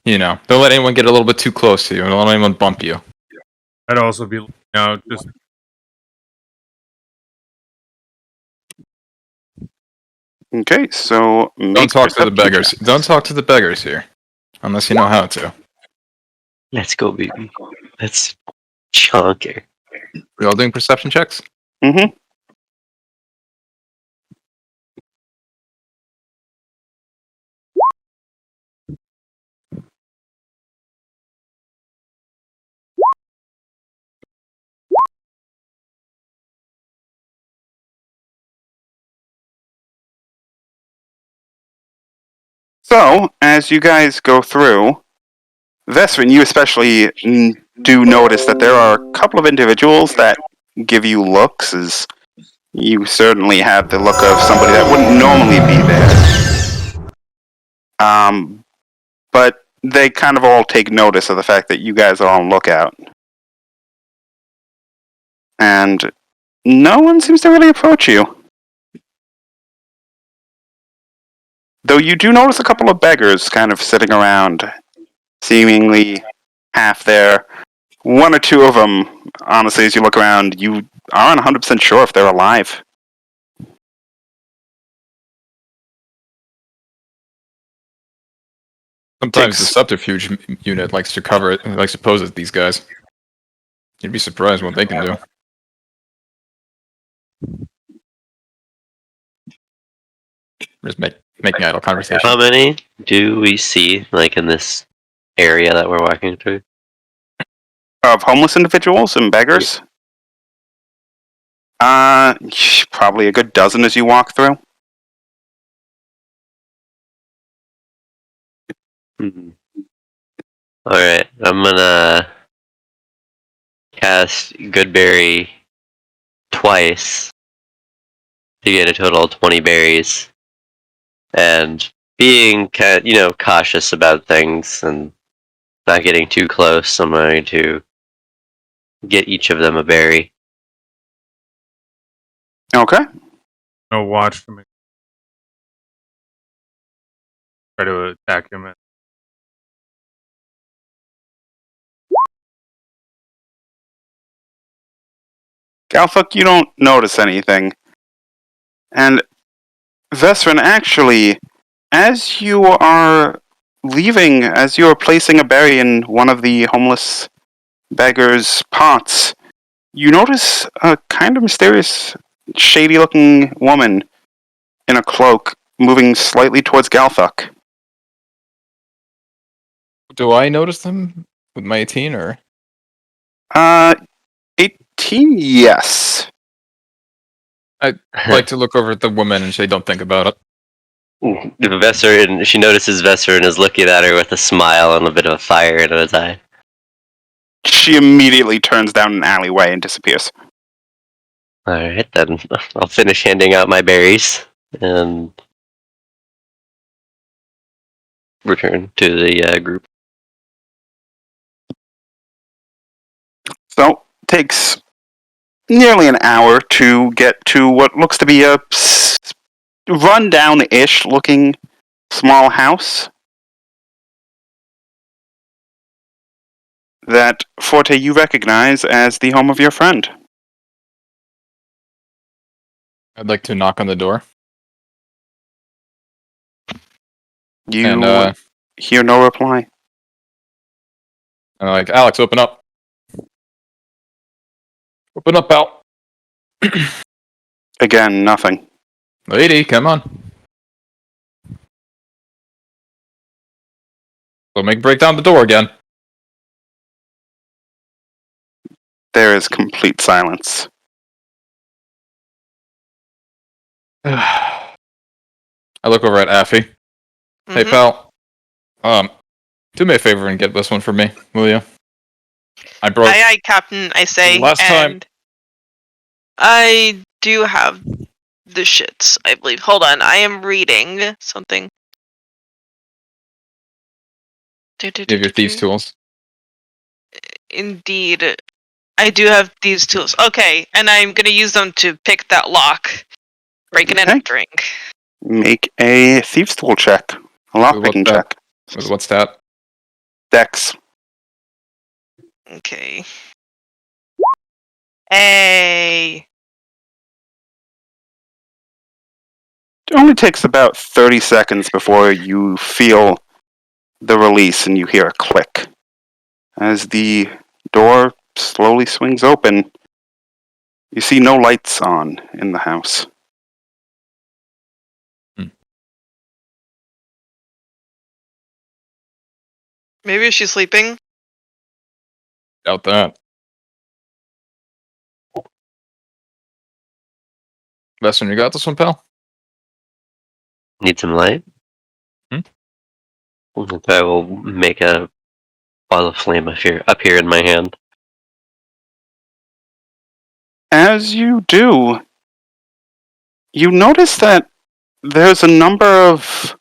Speaker 3: don't let anyone get a little bit too close to you, and don't let anyone bump you.
Speaker 5: I'd also be looking out just
Speaker 1: Okay, so
Speaker 3: Don't talk to the beggars. Don't talk to the beggars here, unless you know how to.
Speaker 6: Let's go, baby. Let's chonker.
Speaker 3: We all doing perception checks?
Speaker 1: Mm-hmm. So, as you guys go through, Vesrin, you especially do notice that there are a couple of individuals that give you looks, as you certainly have the look of somebody that wouldn't normally be there. But they kind of all take notice of the fact that you guys are on lookout. And No one seems to really approach you. Though you do notice a couple of beggars kind of sitting around, seemingly half there. One or two of them, honestly, as you look around, you aren't 100% sure if they're alive.
Speaker 3: Sometimes the
Speaker 1: Takes-
Speaker 3: subterfuge unit likes to cover it, likes to pose at these guys. You'd be surprised what they can do. Just making idle conversation.
Speaker 6: How many do we see, like, in this area that we're walking through?
Speaker 1: Of homeless individuals and beggars? Probably a good dozen as you walk through.
Speaker 6: Alright, I'm gonna cast Goodberry twice to get a total of 20 berries. And being, cautious about things and not getting too close, I'm going to get each of them a berry.
Speaker 1: Okay.
Speaker 5: No watch to make. Try to attack him.
Speaker 1: Galfuck, you don't notice anything. And Vesrin, actually, as you are leaving, as you are placing a berry in one of the homeless beggar's pots, you notice a kind of mysterious, shady-looking woman in a cloak moving slightly towards Galfuck.
Speaker 3: Do I notice them with my 18 or?
Speaker 1: 18, yes.
Speaker 3: I'd like to look over at the woman and say, "Don't think about it."
Speaker 6: Vesser, she notices Vesser and is looking at her with a smile and a bit of a fire in his eye.
Speaker 1: She immediately turns down an alleyway and disappears.
Speaker 6: Alright, then I'll finish handing out my berries and return to the group.
Speaker 1: So, takes nearly an hour to get to what looks to be a run-down-ish looking small house that, Forte, you recognize as the home of your friend.
Speaker 3: I'd like to knock on the door.
Speaker 1: You
Speaker 3: And
Speaker 1: hear no reply.
Speaker 3: I'm like, "Alex, open up. Open up, pal."
Speaker 1: Again, nothing.
Speaker 3: Lady, come on. We'll break down the door again.
Speaker 1: There is complete silence.
Speaker 3: I look over at Affy. Hey,
Speaker 4: Mhm.
Speaker 3: pal. Do me a favor and get this one for me, will you? I broke.
Speaker 4: Aye, aye, Captain, I say.
Speaker 3: Last time-
Speaker 4: and I do have the shits, I believe. Hold on, I am reading something.
Speaker 3: You have your thieves' tools.
Speaker 4: Indeed. I do have these tools. Okay, and I'm gonna use them to pick that lock. Breaking and
Speaker 1: Okay.
Speaker 4: entering.
Speaker 1: Make a thieves' tool check. A lockpicking
Speaker 3: What's that?
Speaker 1: check.
Speaker 3: With what stat?
Speaker 1: Dex.
Speaker 4: Okay. Hey.
Speaker 1: It only takes about 30 seconds before you feel the release and you hear a click. As the door slowly swings open, you see no lights on in the house.
Speaker 4: Maybe she's sleeping.
Speaker 3: Doubt that. Veston, you got this one, pal?
Speaker 6: Need some light?
Speaker 3: Hmm?
Speaker 6: I will make a ball of flame up here in my hand.
Speaker 1: As you do, you notice that there's a number of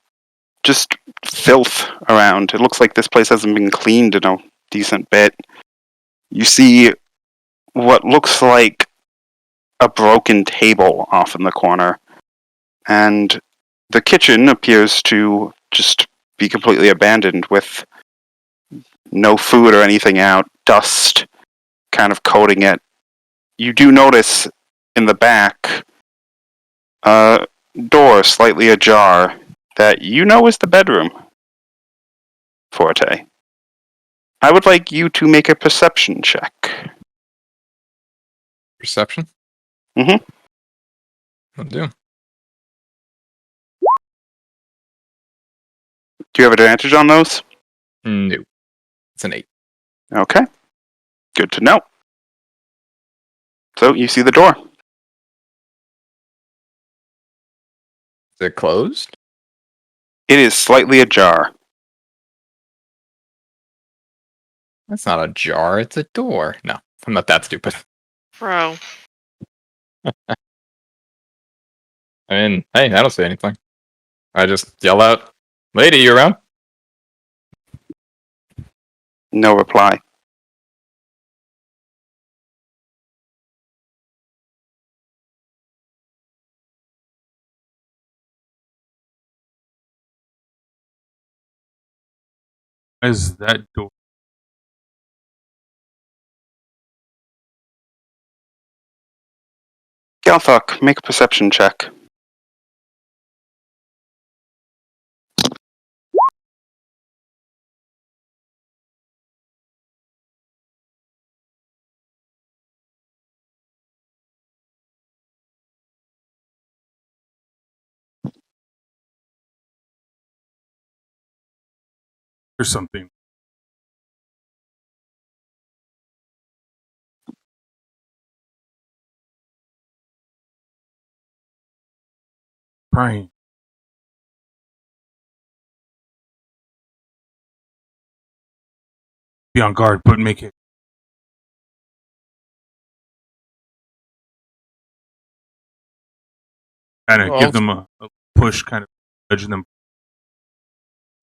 Speaker 1: just filth around. It looks like this place hasn't been cleaned in a decent bit. You see what looks like a broken table off in the corner. And the kitchen appears to just be completely abandoned with no food or anything out, dust kind of coating it. You do notice in the back a door slightly ajar that you know is the bedroom, Forte. I would like you to make a perception check.
Speaker 3: Perception?
Speaker 1: Mhm.
Speaker 3: I'll do.
Speaker 1: Do you have advantage on those?
Speaker 3: No. It's an 8.
Speaker 1: Okay. Good to know. So you see the door.
Speaker 3: Is it closed?
Speaker 1: It is slightly ajar.
Speaker 3: That's not a jar, it's a door. No, I'm not that stupid.
Speaker 4: Bro.
Speaker 3: I mean, hey, I don't say anything. I just yell out, "Lady, you around?"
Speaker 1: No reply.
Speaker 5: Is that door?
Speaker 1: Galthok, make a perception check.
Speaker 5: Or something. Brian. Be on guard, but make it. Kind of
Speaker 3: Well,
Speaker 5: give them a push, kind of edge them.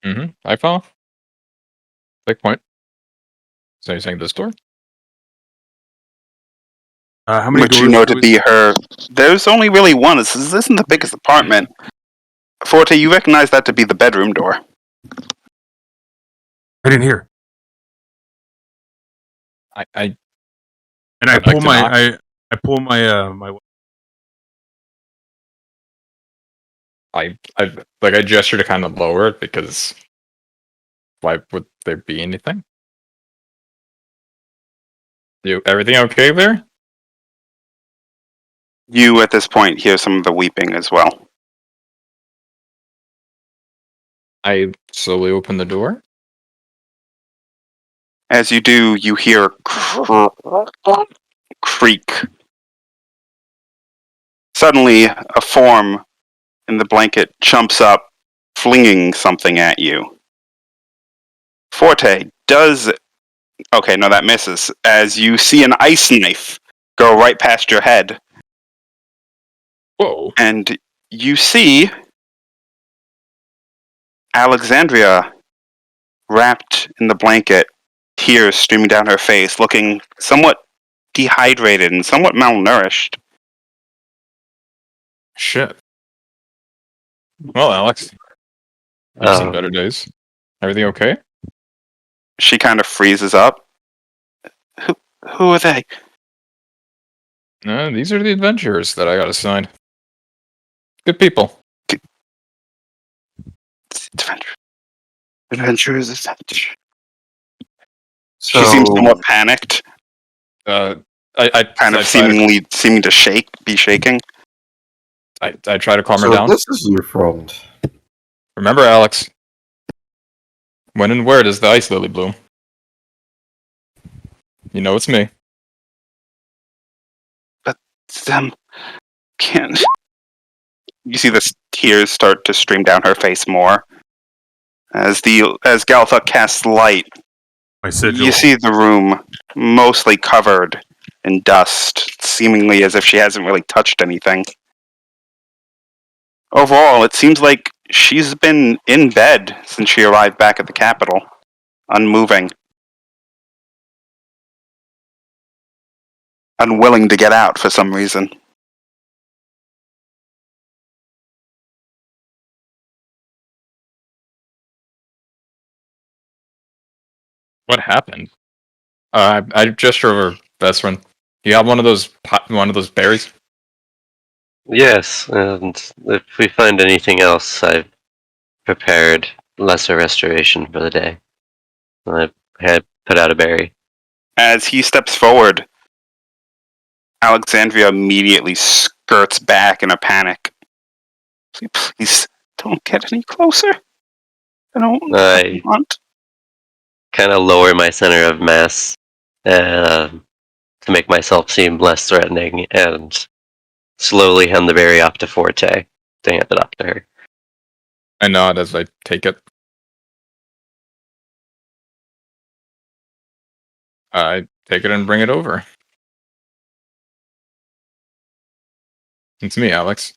Speaker 3: Mm-hmm. I follow. Big point. So you're saying this door?
Speaker 5: How many
Speaker 1: Which
Speaker 5: doors
Speaker 1: you know
Speaker 5: do
Speaker 1: to
Speaker 5: we-
Speaker 1: be her. There's only really one. This isn't the biggest apartment. Forte, you recognize that to be the bedroom door.
Speaker 5: I didn't hear.
Speaker 3: I
Speaker 5: And
Speaker 3: I'd
Speaker 5: I
Speaker 3: like
Speaker 5: pull
Speaker 3: to
Speaker 5: my
Speaker 3: knock.
Speaker 5: I pull my
Speaker 3: I gesture to kind of lower it because why would there be anything? Everything okay there?
Speaker 1: You, at this point, hear some of the weeping as well.
Speaker 3: I slowly open the door.
Speaker 1: As you do, you hear creak. Suddenly, a form in the blanket jumps up, flinging something at you. Forte does... Okay, no, that misses. As you see an ice knife go right past your head.
Speaker 3: Whoa.
Speaker 1: And you see Alexandria wrapped in the blanket, tears streaming down her face, looking somewhat dehydrated and somewhat malnourished.
Speaker 3: Shit. Well, Alex, you've seen better days. Everything okay?
Speaker 1: She kind of freezes up. Who are they?
Speaker 3: These are the adventurers that I got assigned. Good people.
Speaker 1: Adventurers adventure.
Speaker 8: So,
Speaker 1: She seems somewhat panicked,
Speaker 3: I
Speaker 1: kind of seeming to be shaking.
Speaker 3: I try to calm her
Speaker 8: so
Speaker 3: down.
Speaker 8: this is your friend.
Speaker 3: Remember, Alex, when and where does the ice lily bloom? You know it's me.
Speaker 1: Them can't. You see the tears start to stream down her face more as Galtha casts light.
Speaker 5: my sigil.
Speaker 1: You see the room mostly covered in dust, seemingly as if she hasn't really touched anything. Overall, it seems like she's been in bed since she arrived back at the capital, unmoving, unwilling to get out for some reason.
Speaker 3: What happened? I gesture over best friend. You have one of those berries?
Speaker 6: Yes, and if we find anything else, I've prepared lesser restoration for the day. I had put out a berry.
Speaker 1: As he steps forward, Alexandria immediately skirts back in a panic. Please don't get any closer. I don't
Speaker 6: I
Speaker 1: want.
Speaker 6: kind of lower my center of mass to make myself seem less threatening, and slowly hand the berry off to Forte to hand it off to her.
Speaker 3: I nod as I take it. I take it and bring it over. It's me, Alex.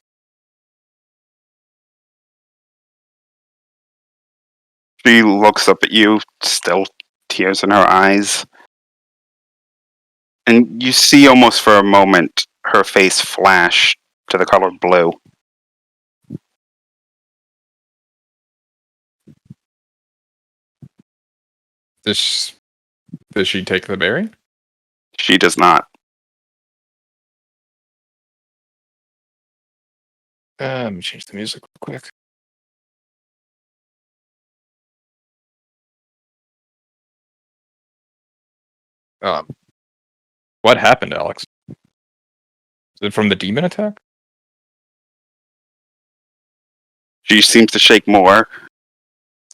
Speaker 1: She looks up at you, still tears in her eyes. And you see almost for a moment her face flash to the color blue.
Speaker 3: Does she take the berry?
Speaker 1: She does not.
Speaker 3: Let me change the music real quick. What happened, Alex? Is it from the demon attack?
Speaker 1: She seems to shake more,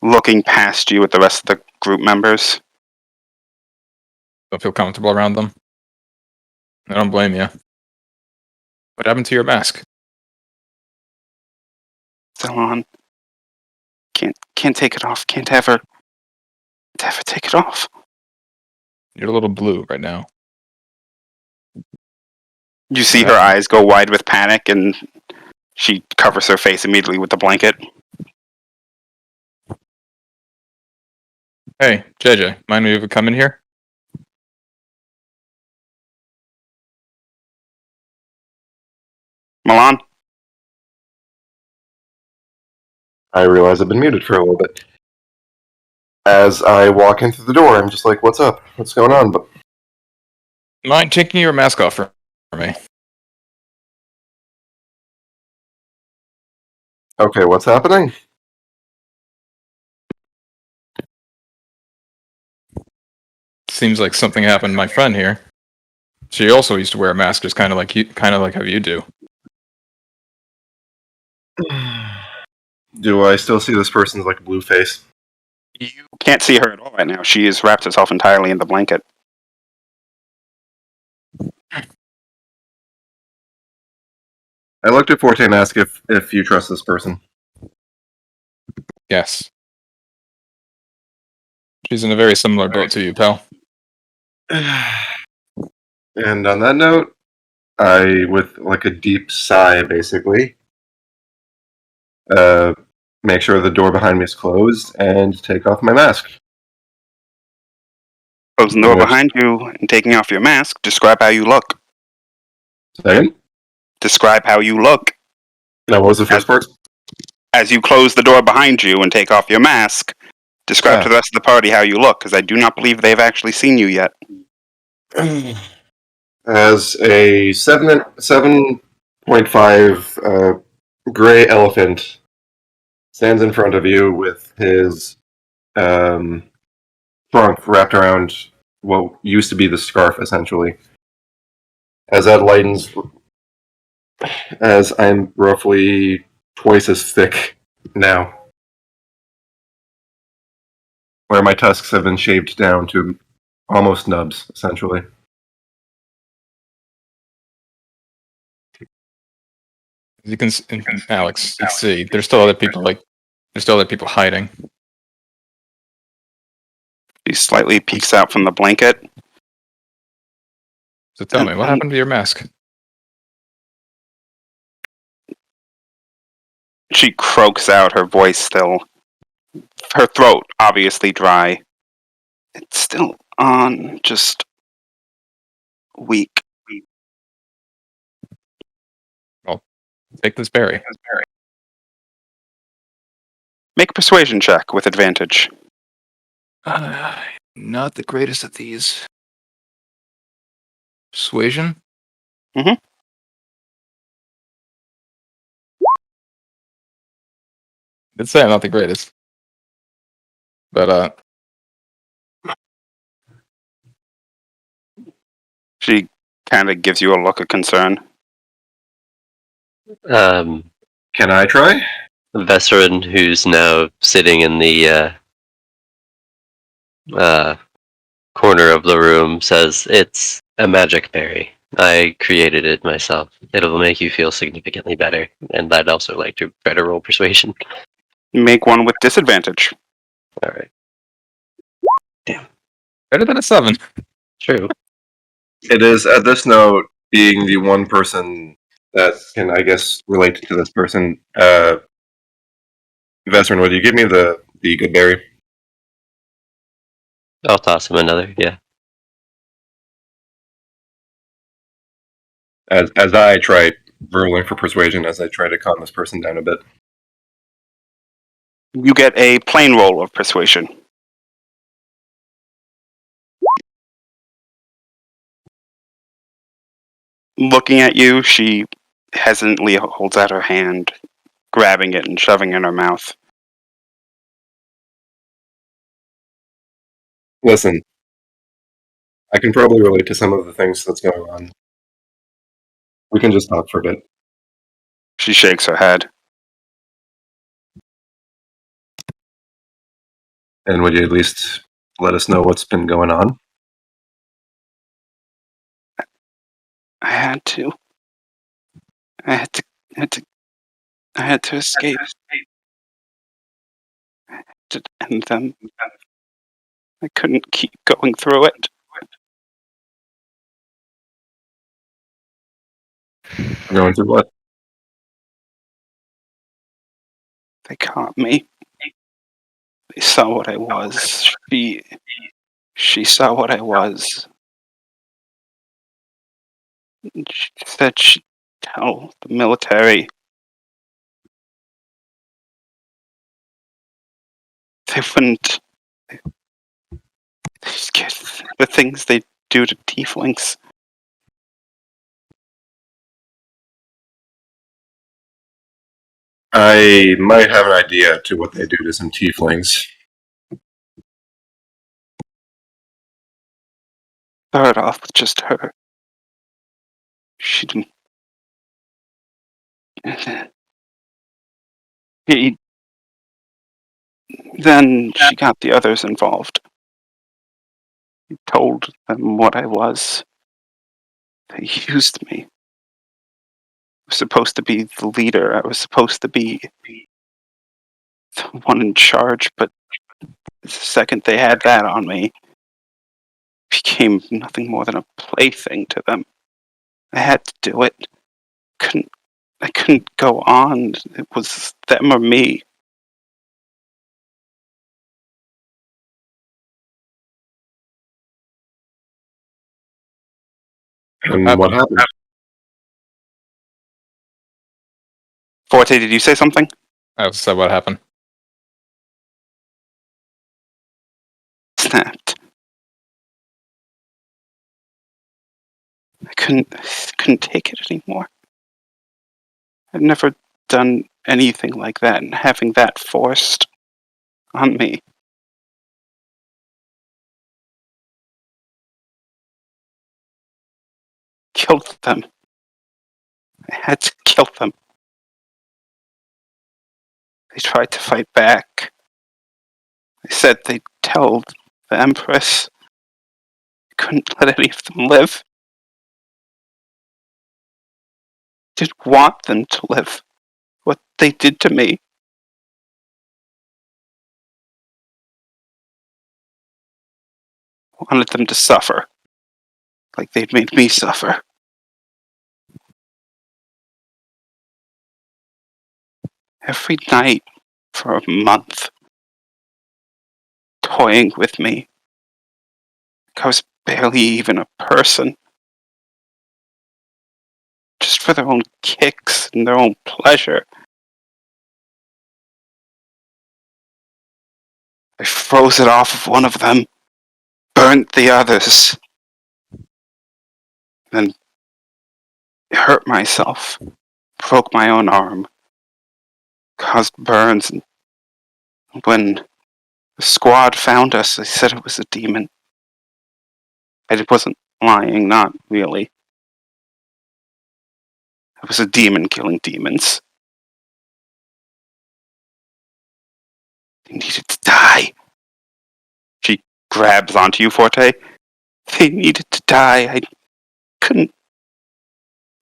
Speaker 1: looking past you at the rest of the group members.
Speaker 3: Don't feel comfortable around them? I don't blame you. What happened to your mask?
Speaker 1: Still on. Can't take it off. Can't ever take it off.
Speaker 3: You're a little blue right now.
Speaker 1: You see her eyes go wide with panic, and she covers her face immediately with the blanket.
Speaker 3: Hey, JJ, mind me if we come in here?
Speaker 1: Milan?
Speaker 8: I realize I've been muted for a little bit. As I walk in through the door, I'm just like, what's up? What's going on? But
Speaker 3: Mind taking your mask off for me?
Speaker 8: okay, what's happening?
Speaker 3: Seems like something happened to my friend here. She also used to wear a mask, just kind of like how you do.
Speaker 8: Do I still see this person's like blue face?
Speaker 1: You can't see her at all right now. She has wrapped herself entirely in the blanket.
Speaker 8: I looked at Forte and asked if you trust this person.
Speaker 3: Yes. She's in a very similar boat to you, pal.
Speaker 8: And on that note, I, with like a deep sigh, basically, make sure the door behind me is closed and take off my mask.
Speaker 1: Closing the door behind you and taking off your mask. Describe how you look.
Speaker 8: Second?
Speaker 1: Describe how you look.
Speaker 8: No, what was the first part?
Speaker 1: As you close the door behind you and take off your mask, describe to the rest of the party how you look, because I do not believe they've actually seen you yet.
Speaker 8: As a 7.5 gray elephant stands in front of you with his trunk wrapped around what used to be the scarf, essentially. As that lightens, as I'm roughly twice as thick now, where my tusks have been shaved down to almost nubs, essentially.
Speaker 3: As you can, Alex, you see, there's still other people hiding.
Speaker 1: He slightly peeks out from the blanket.
Speaker 3: So tell me, what happened to your mask?
Speaker 1: She croaks out, her voice still. Her throat obviously dry. It's still on, just weak.
Speaker 3: Well, take this berry.
Speaker 1: Make a persuasion check with advantage.
Speaker 3: not the greatest at these. Persuasion?
Speaker 1: Mhm.
Speaker 3: I'd say I'm not the greatest. But,
Speaker 1: She kind of gives you a look of concern.
Speaker 8: Can I try?
Speaker 6: Vesserin, who's now sitting in the corner of the room, says, "It's a magic berry. I created it myself. It'll make you feel significantly better, and I'd also like to try to roll persuasion."
Speaker 1: Make one with disadvantage.
Speaker 6: All right.
Speaker 3: better than a 7.
Speaker 6: True.
Speaker 8: It is, at this note, being the one person that can, I guess, relate to this person. Vesserin, would you give me the good berry?
Speaker 6: I'll toss him another. Yeah.
Speaker 8: As I try rolling for persuasion, as I try to calm this person down a bit.
Speaker 1: You get a plain roll of persuasion. Looking at you, she hesitantly holds out her hand, grabbing it and shoving it in her mouth.
Speaker 8: Listen, I can probably relate to some of the things that's going on. We can just talk for a bit.
Speaker 1: She shakes her head.
Speaker 8: And would you at least let us know what's been going on?
Speaker 1: I had to. I had to escape. To end them. I couldn't keep going through it.
Speaker 8: Going through what?
Speaker 1: They caught me. They saw what I was. She saw what I was. She said she'd tell the military. They wouldn't. They scared the things they do to tieflings.
Speaker 8: I might have an idea to what they do to some tieflings.
Speaker 1: Start off with just her. She didn't. Then she got the others involved. He told them what I was. They used me. I was supposed to be the leader. I was supposed to be the one in charge, but the second they had that on me, it became nothing more than a plaything to them. I had to do it. I couldn't go on. It was them or me.
Speaker 8: And what happened?
Speaker 1: Forte, did you say something?
Speaker 3: I said what happened.
Speaker 1: Snapped. I couldn't take it anymore. I've never done anything like that, and having that forced on me. Killed them. I had to kill them. They tried to fight back. They said they'd tell the Empress. I couldn't let any of them live. I didn't want them to live. What they did to me. I wanted them to suffer. Like they'd made me suffer. Every night for a month. Toying with me. Like I was barely even a person. Just for their own kicks and their own pleasure. I froze it off of one of them. burnt the others. Then hurt myself. Broke my own arm. Caused burns. And when the squad found us, they said it was a demon. I wasn't lying, not really. It was a demon killing demons. They needed to die. She grabs onto you, Forte. They needed to die. I couldn't.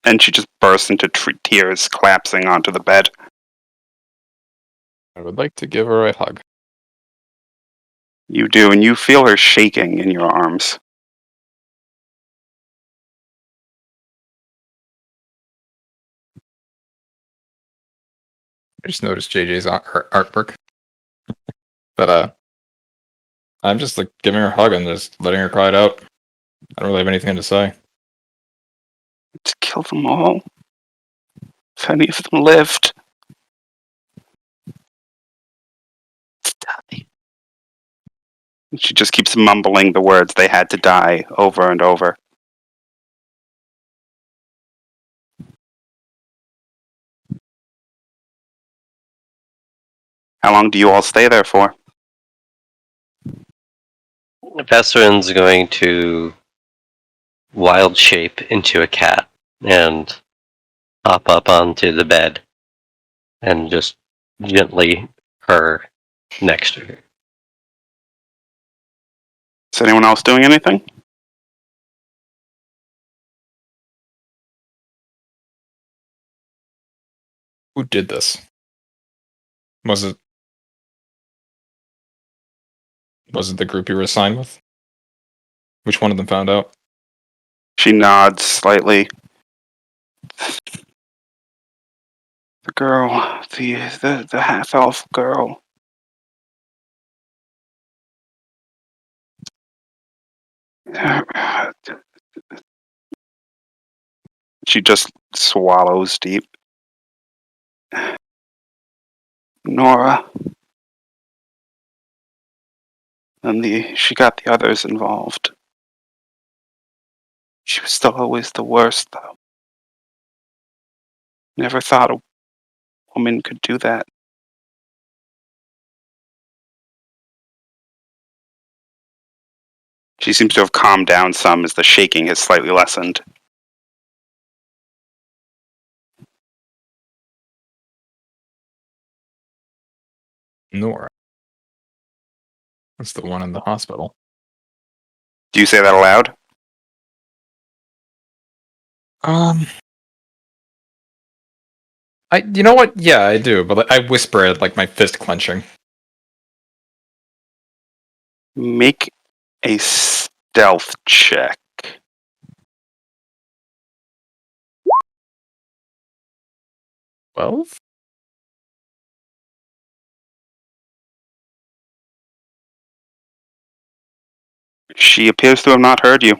Speaker 1: And she just bursts into tears, collapsing onto the bed.
Speaker 3: I would like to give her a hug.
Speaker 1: You do, and you feel her shaking in your arms.
Speaker 3: I just noticed JJ's artwork. But I'm just like giving her a hug and just letting her cry it out. I don't really have anything to say.
Speaker 1: To kill them all. If any of them lived. To die. And she just keeps mumbling the words "they had to die" over and over. How long do you all stay there for?
Speaker 6: Veswin's going to wild shape into a cat and hop up onto the bed and just gently purr next to her.
Speaker 1: Is anyone else doing anything?
Speaker 3: Who did this? Was it the group you were assigned with? Which one of them found out?
Speaker 1: She nods slightly. The girl, the half-elf girl. She just swallows deep. Nora. And she got the others involved. She was still always the worst, though. Never thought a woman could do that. She seems to have calmed down some as the shaking has slightly lessened.
Speaker 3: Nora. That's the one in the hospital.
Speaker 1: Do you say that aloud?
Speaker 3: You know what? Yeah, I do, but I whisper it like my fist clenching.
Speaker 1: Make a stealth check.
Speaker 3: Well,
Speaker 1: She appears to have not heard you.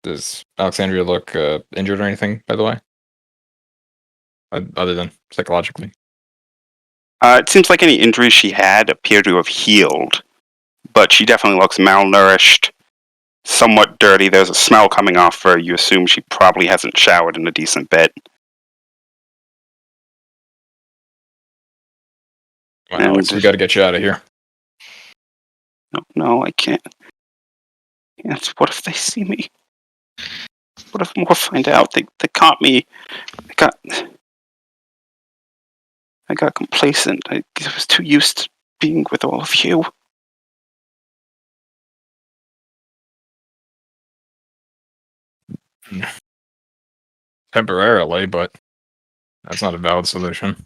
Speaker 3: does Alexandria look injured or anything, by the way? Other than psychologically.
Speaker 1: It seems like any injuries she had appear to have healed, but she definitely looks malnourished, somewhat dirty. There's a smell coming off her. You assume she probably hasn't showered in a decent bit.
Speaker 3: Come on, Alex, we gotta get you out of here.
Speaker 1: No, I can't. What if they see me? What if more find out? They caught me. I got complacent. I was too used to being with all of you.
Speaker 3: Temporarily, but that's not a valid solution.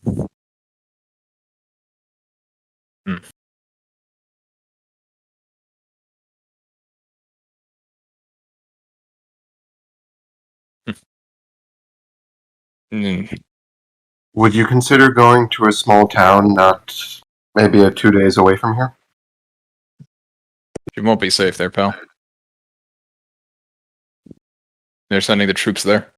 Speaker 8: Would you consider going to a small town not maybe 2 days away from here?
Speaker 3: You won't be safe there, pal. They're sending the troops there.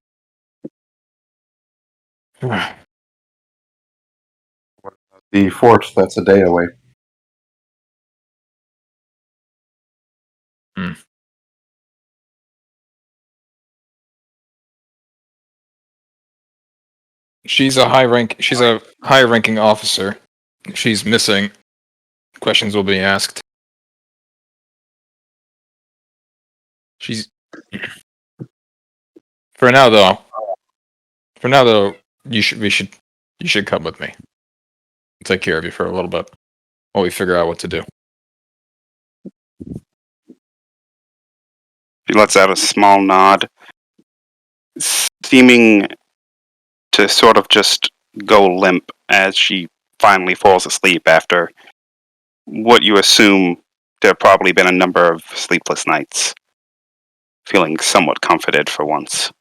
Speaker 8: The fort, that's a day away.
Speaker 3: She's a high-ranking officer. She's missing. Questions will be asked. She's For now though, you should come with me. I'll take care of you for a little bit while we figure out what to do.
Speaker 1: She lets out a small nod, seeming to sort of just go limp as she finally falls asleep after what you assume there have probably been a number of sleepless nights, feeling somewhat comforted for once.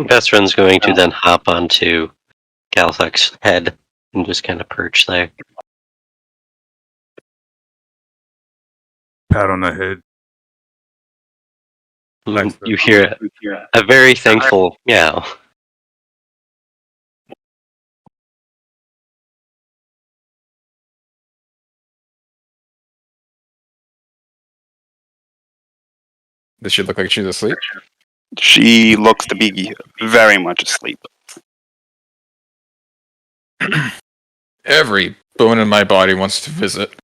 Speaker 6: Best friend's going to then hop onto Galthek's head and just kind of perch there.
Speaker 5: Pat on the head. Nice.
Speaker 6: You hear a very thankful meow.
Speaker 3: Does she look like she's asleep?
Speaker 1: She looks to be very much asleep.
Speaker 3: Every bone in my body wants to visit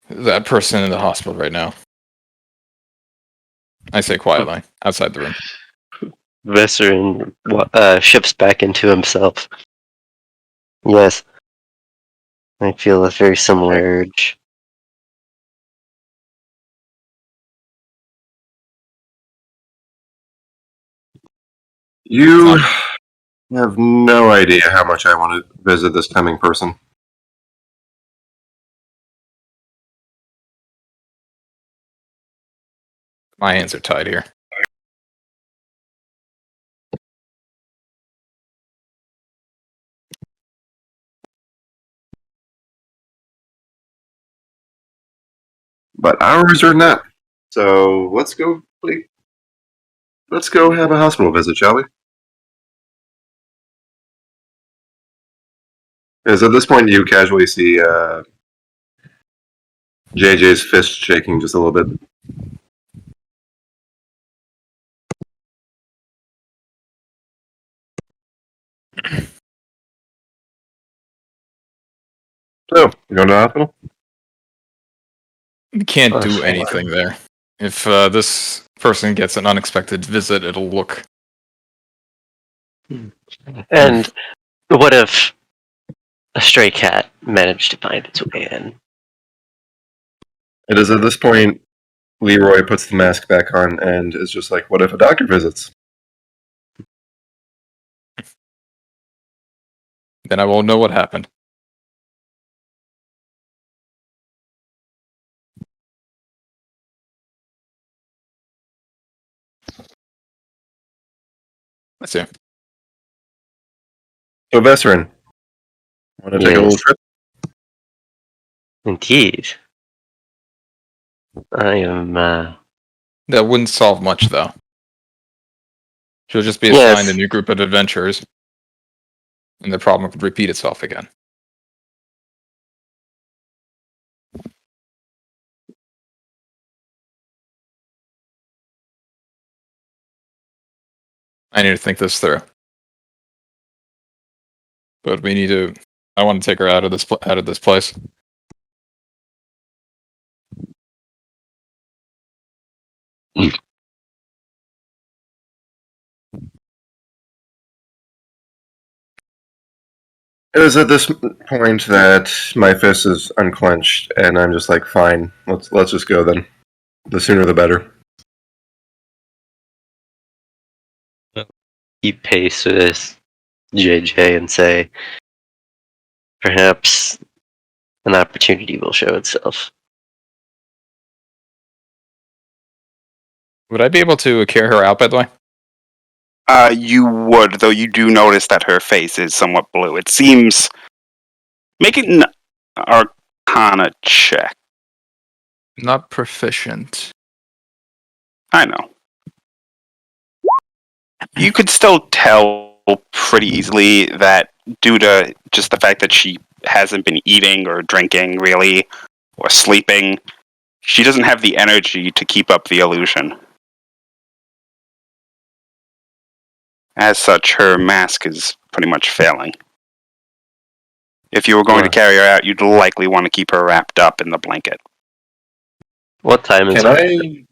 Speaker 3: that person in the hospital right now. I say quietly, outside the room.
Speaker 6: Vesserin shifts back into himself. Yes. I feel a very similar urge.
Speaker 8: You have no idea how much I want to visit this coming person.
Speaker 3: My hands are tied here.
Speaker 8: But ours are not. So let's go have a hospital visit, shall we? Because at this point you casually see JJ's fist shaking just a little bit. So, you going to the hospital?
Speaker 3: We can't do anything there. If this person gets an unexpected visit, it'll look...
Speaker 6: And what if a stray cat managed to find its way in?
Speaker 8: It is at this point Leroy puts the mask back on and is just like, what if a doctor visits?
Speaker 3: Then I won't know what happened. Let's see.
Speaker 8: So, Vesserin, want to take a little trip?
Speaker 6: Indeed. I am,
Speaker 3: That wouldn't solve much, though. She'll just be assigned a new group of adventurers, and the problem could repeat itself again. I need to think this through. But we need to... I want to take her out of this place.
Speaker 8: It is at this point that my fist is unclenched, and I'm just like, fine, let's just go then. The sooner the better.
Speaker 6: keep pace with JJ and say, perhaps an opportunity will show itself.
Speaker 3: Would I be able to carry her out, by the way?
Speaker 1: You would, though you do notice that her face is somewhat blue. It seems... Make it an Arcana check.
Speaker 3: Not proficient.
Speaker 1: I know. You could still tell pretty easily that due to just the fact that she hasn't been eating or drinking, really, or sleeping, she doesn't have the energy to keep up the illusion. As such, her mask is pretty much failing. If you were going to carry her out, you'd likely want to keep her wrapped up in the blanket.
Speaker 6: What time is
Speaker 8: Can
Speaker 6: it?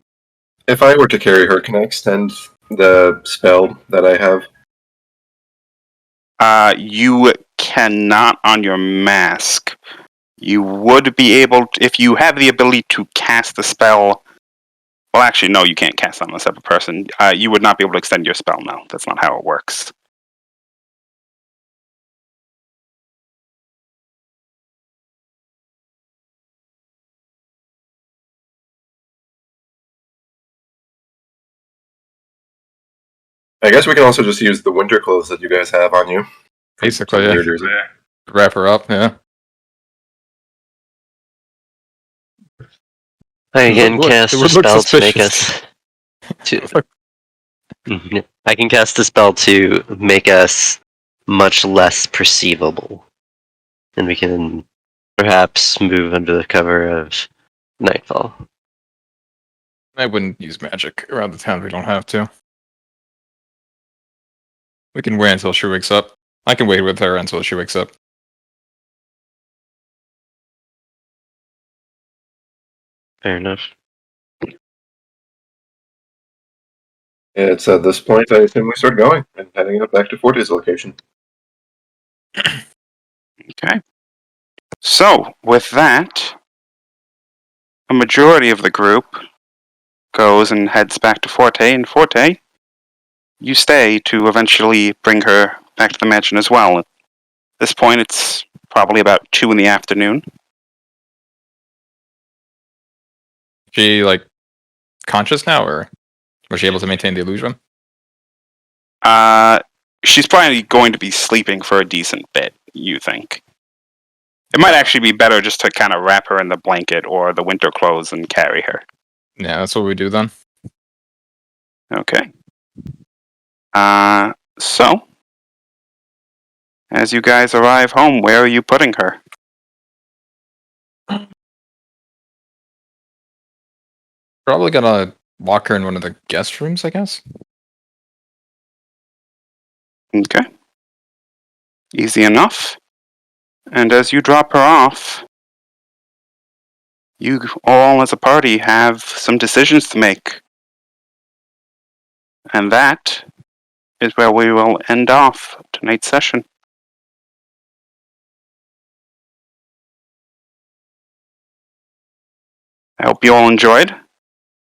Speaker 8: if I were to carry her, can I extend the spell that I have?
Speaker 1: You cannot on your mask. You would be able to, if you have the ability to cast the spell. Well, actually, no, you can't cast on a separate person. You would not be able to extend your spell, no. That's not how it works.
Speaker 8: I guess we can also just use the winter clothes that you guys have on you.
Speaker 3: Basically,
Speaker 8: Some
Speaker 3: yeah.
Speaker 8: weird reason.
Speaker 3: Wrap her up, yeah.
Speaker 6: I can
Speaker 3: It would
Speaker 6: cast
Speaker 3: look
Speaker 6: a spell to make
Speaker 3: suspicious.
Speaker 6: us. Mhm. I can cast a spell to make us much less perceivable, and we can perhaps move under the cover of nightfall.
Speaker 3: I wouldn't use magic around the town if we don't have to. We can wait until she wakes up. I can wait with her until she wakes up.
Speaker 6: Fair enough.
Speaker 8: It's at this point I assume we start going and heading up back to Forte's location.
Speaker 1: Okay. So, with that, a majority of the group goes and heads back to Forte, and Forte, you stay to eventually bring her back to the mansion as well. At this point, it's probably about 2 in the afternoon.
Speaker 3: She, like, conscious now, or was she able to maintain the illusion?
Speaker 1: She's probably going to be sleeping for a decent bit, you think. It might actually be better just to kind of wrap her in the blanket or the winter clothes and carry her.
Speaker 3: Yeah, that's what we do then.
Speaker 1: Okay. So, as you guys arrive home, where are you putting her?
Speaker 3: Probably gonna lock her in one of the guest rooms, I guess.
Speaker 1: Okay. Easy enough. And as you drop her off, you all as a party have some decisions to make. And that is where we will end off tonight's session. I hope you all enjoyed.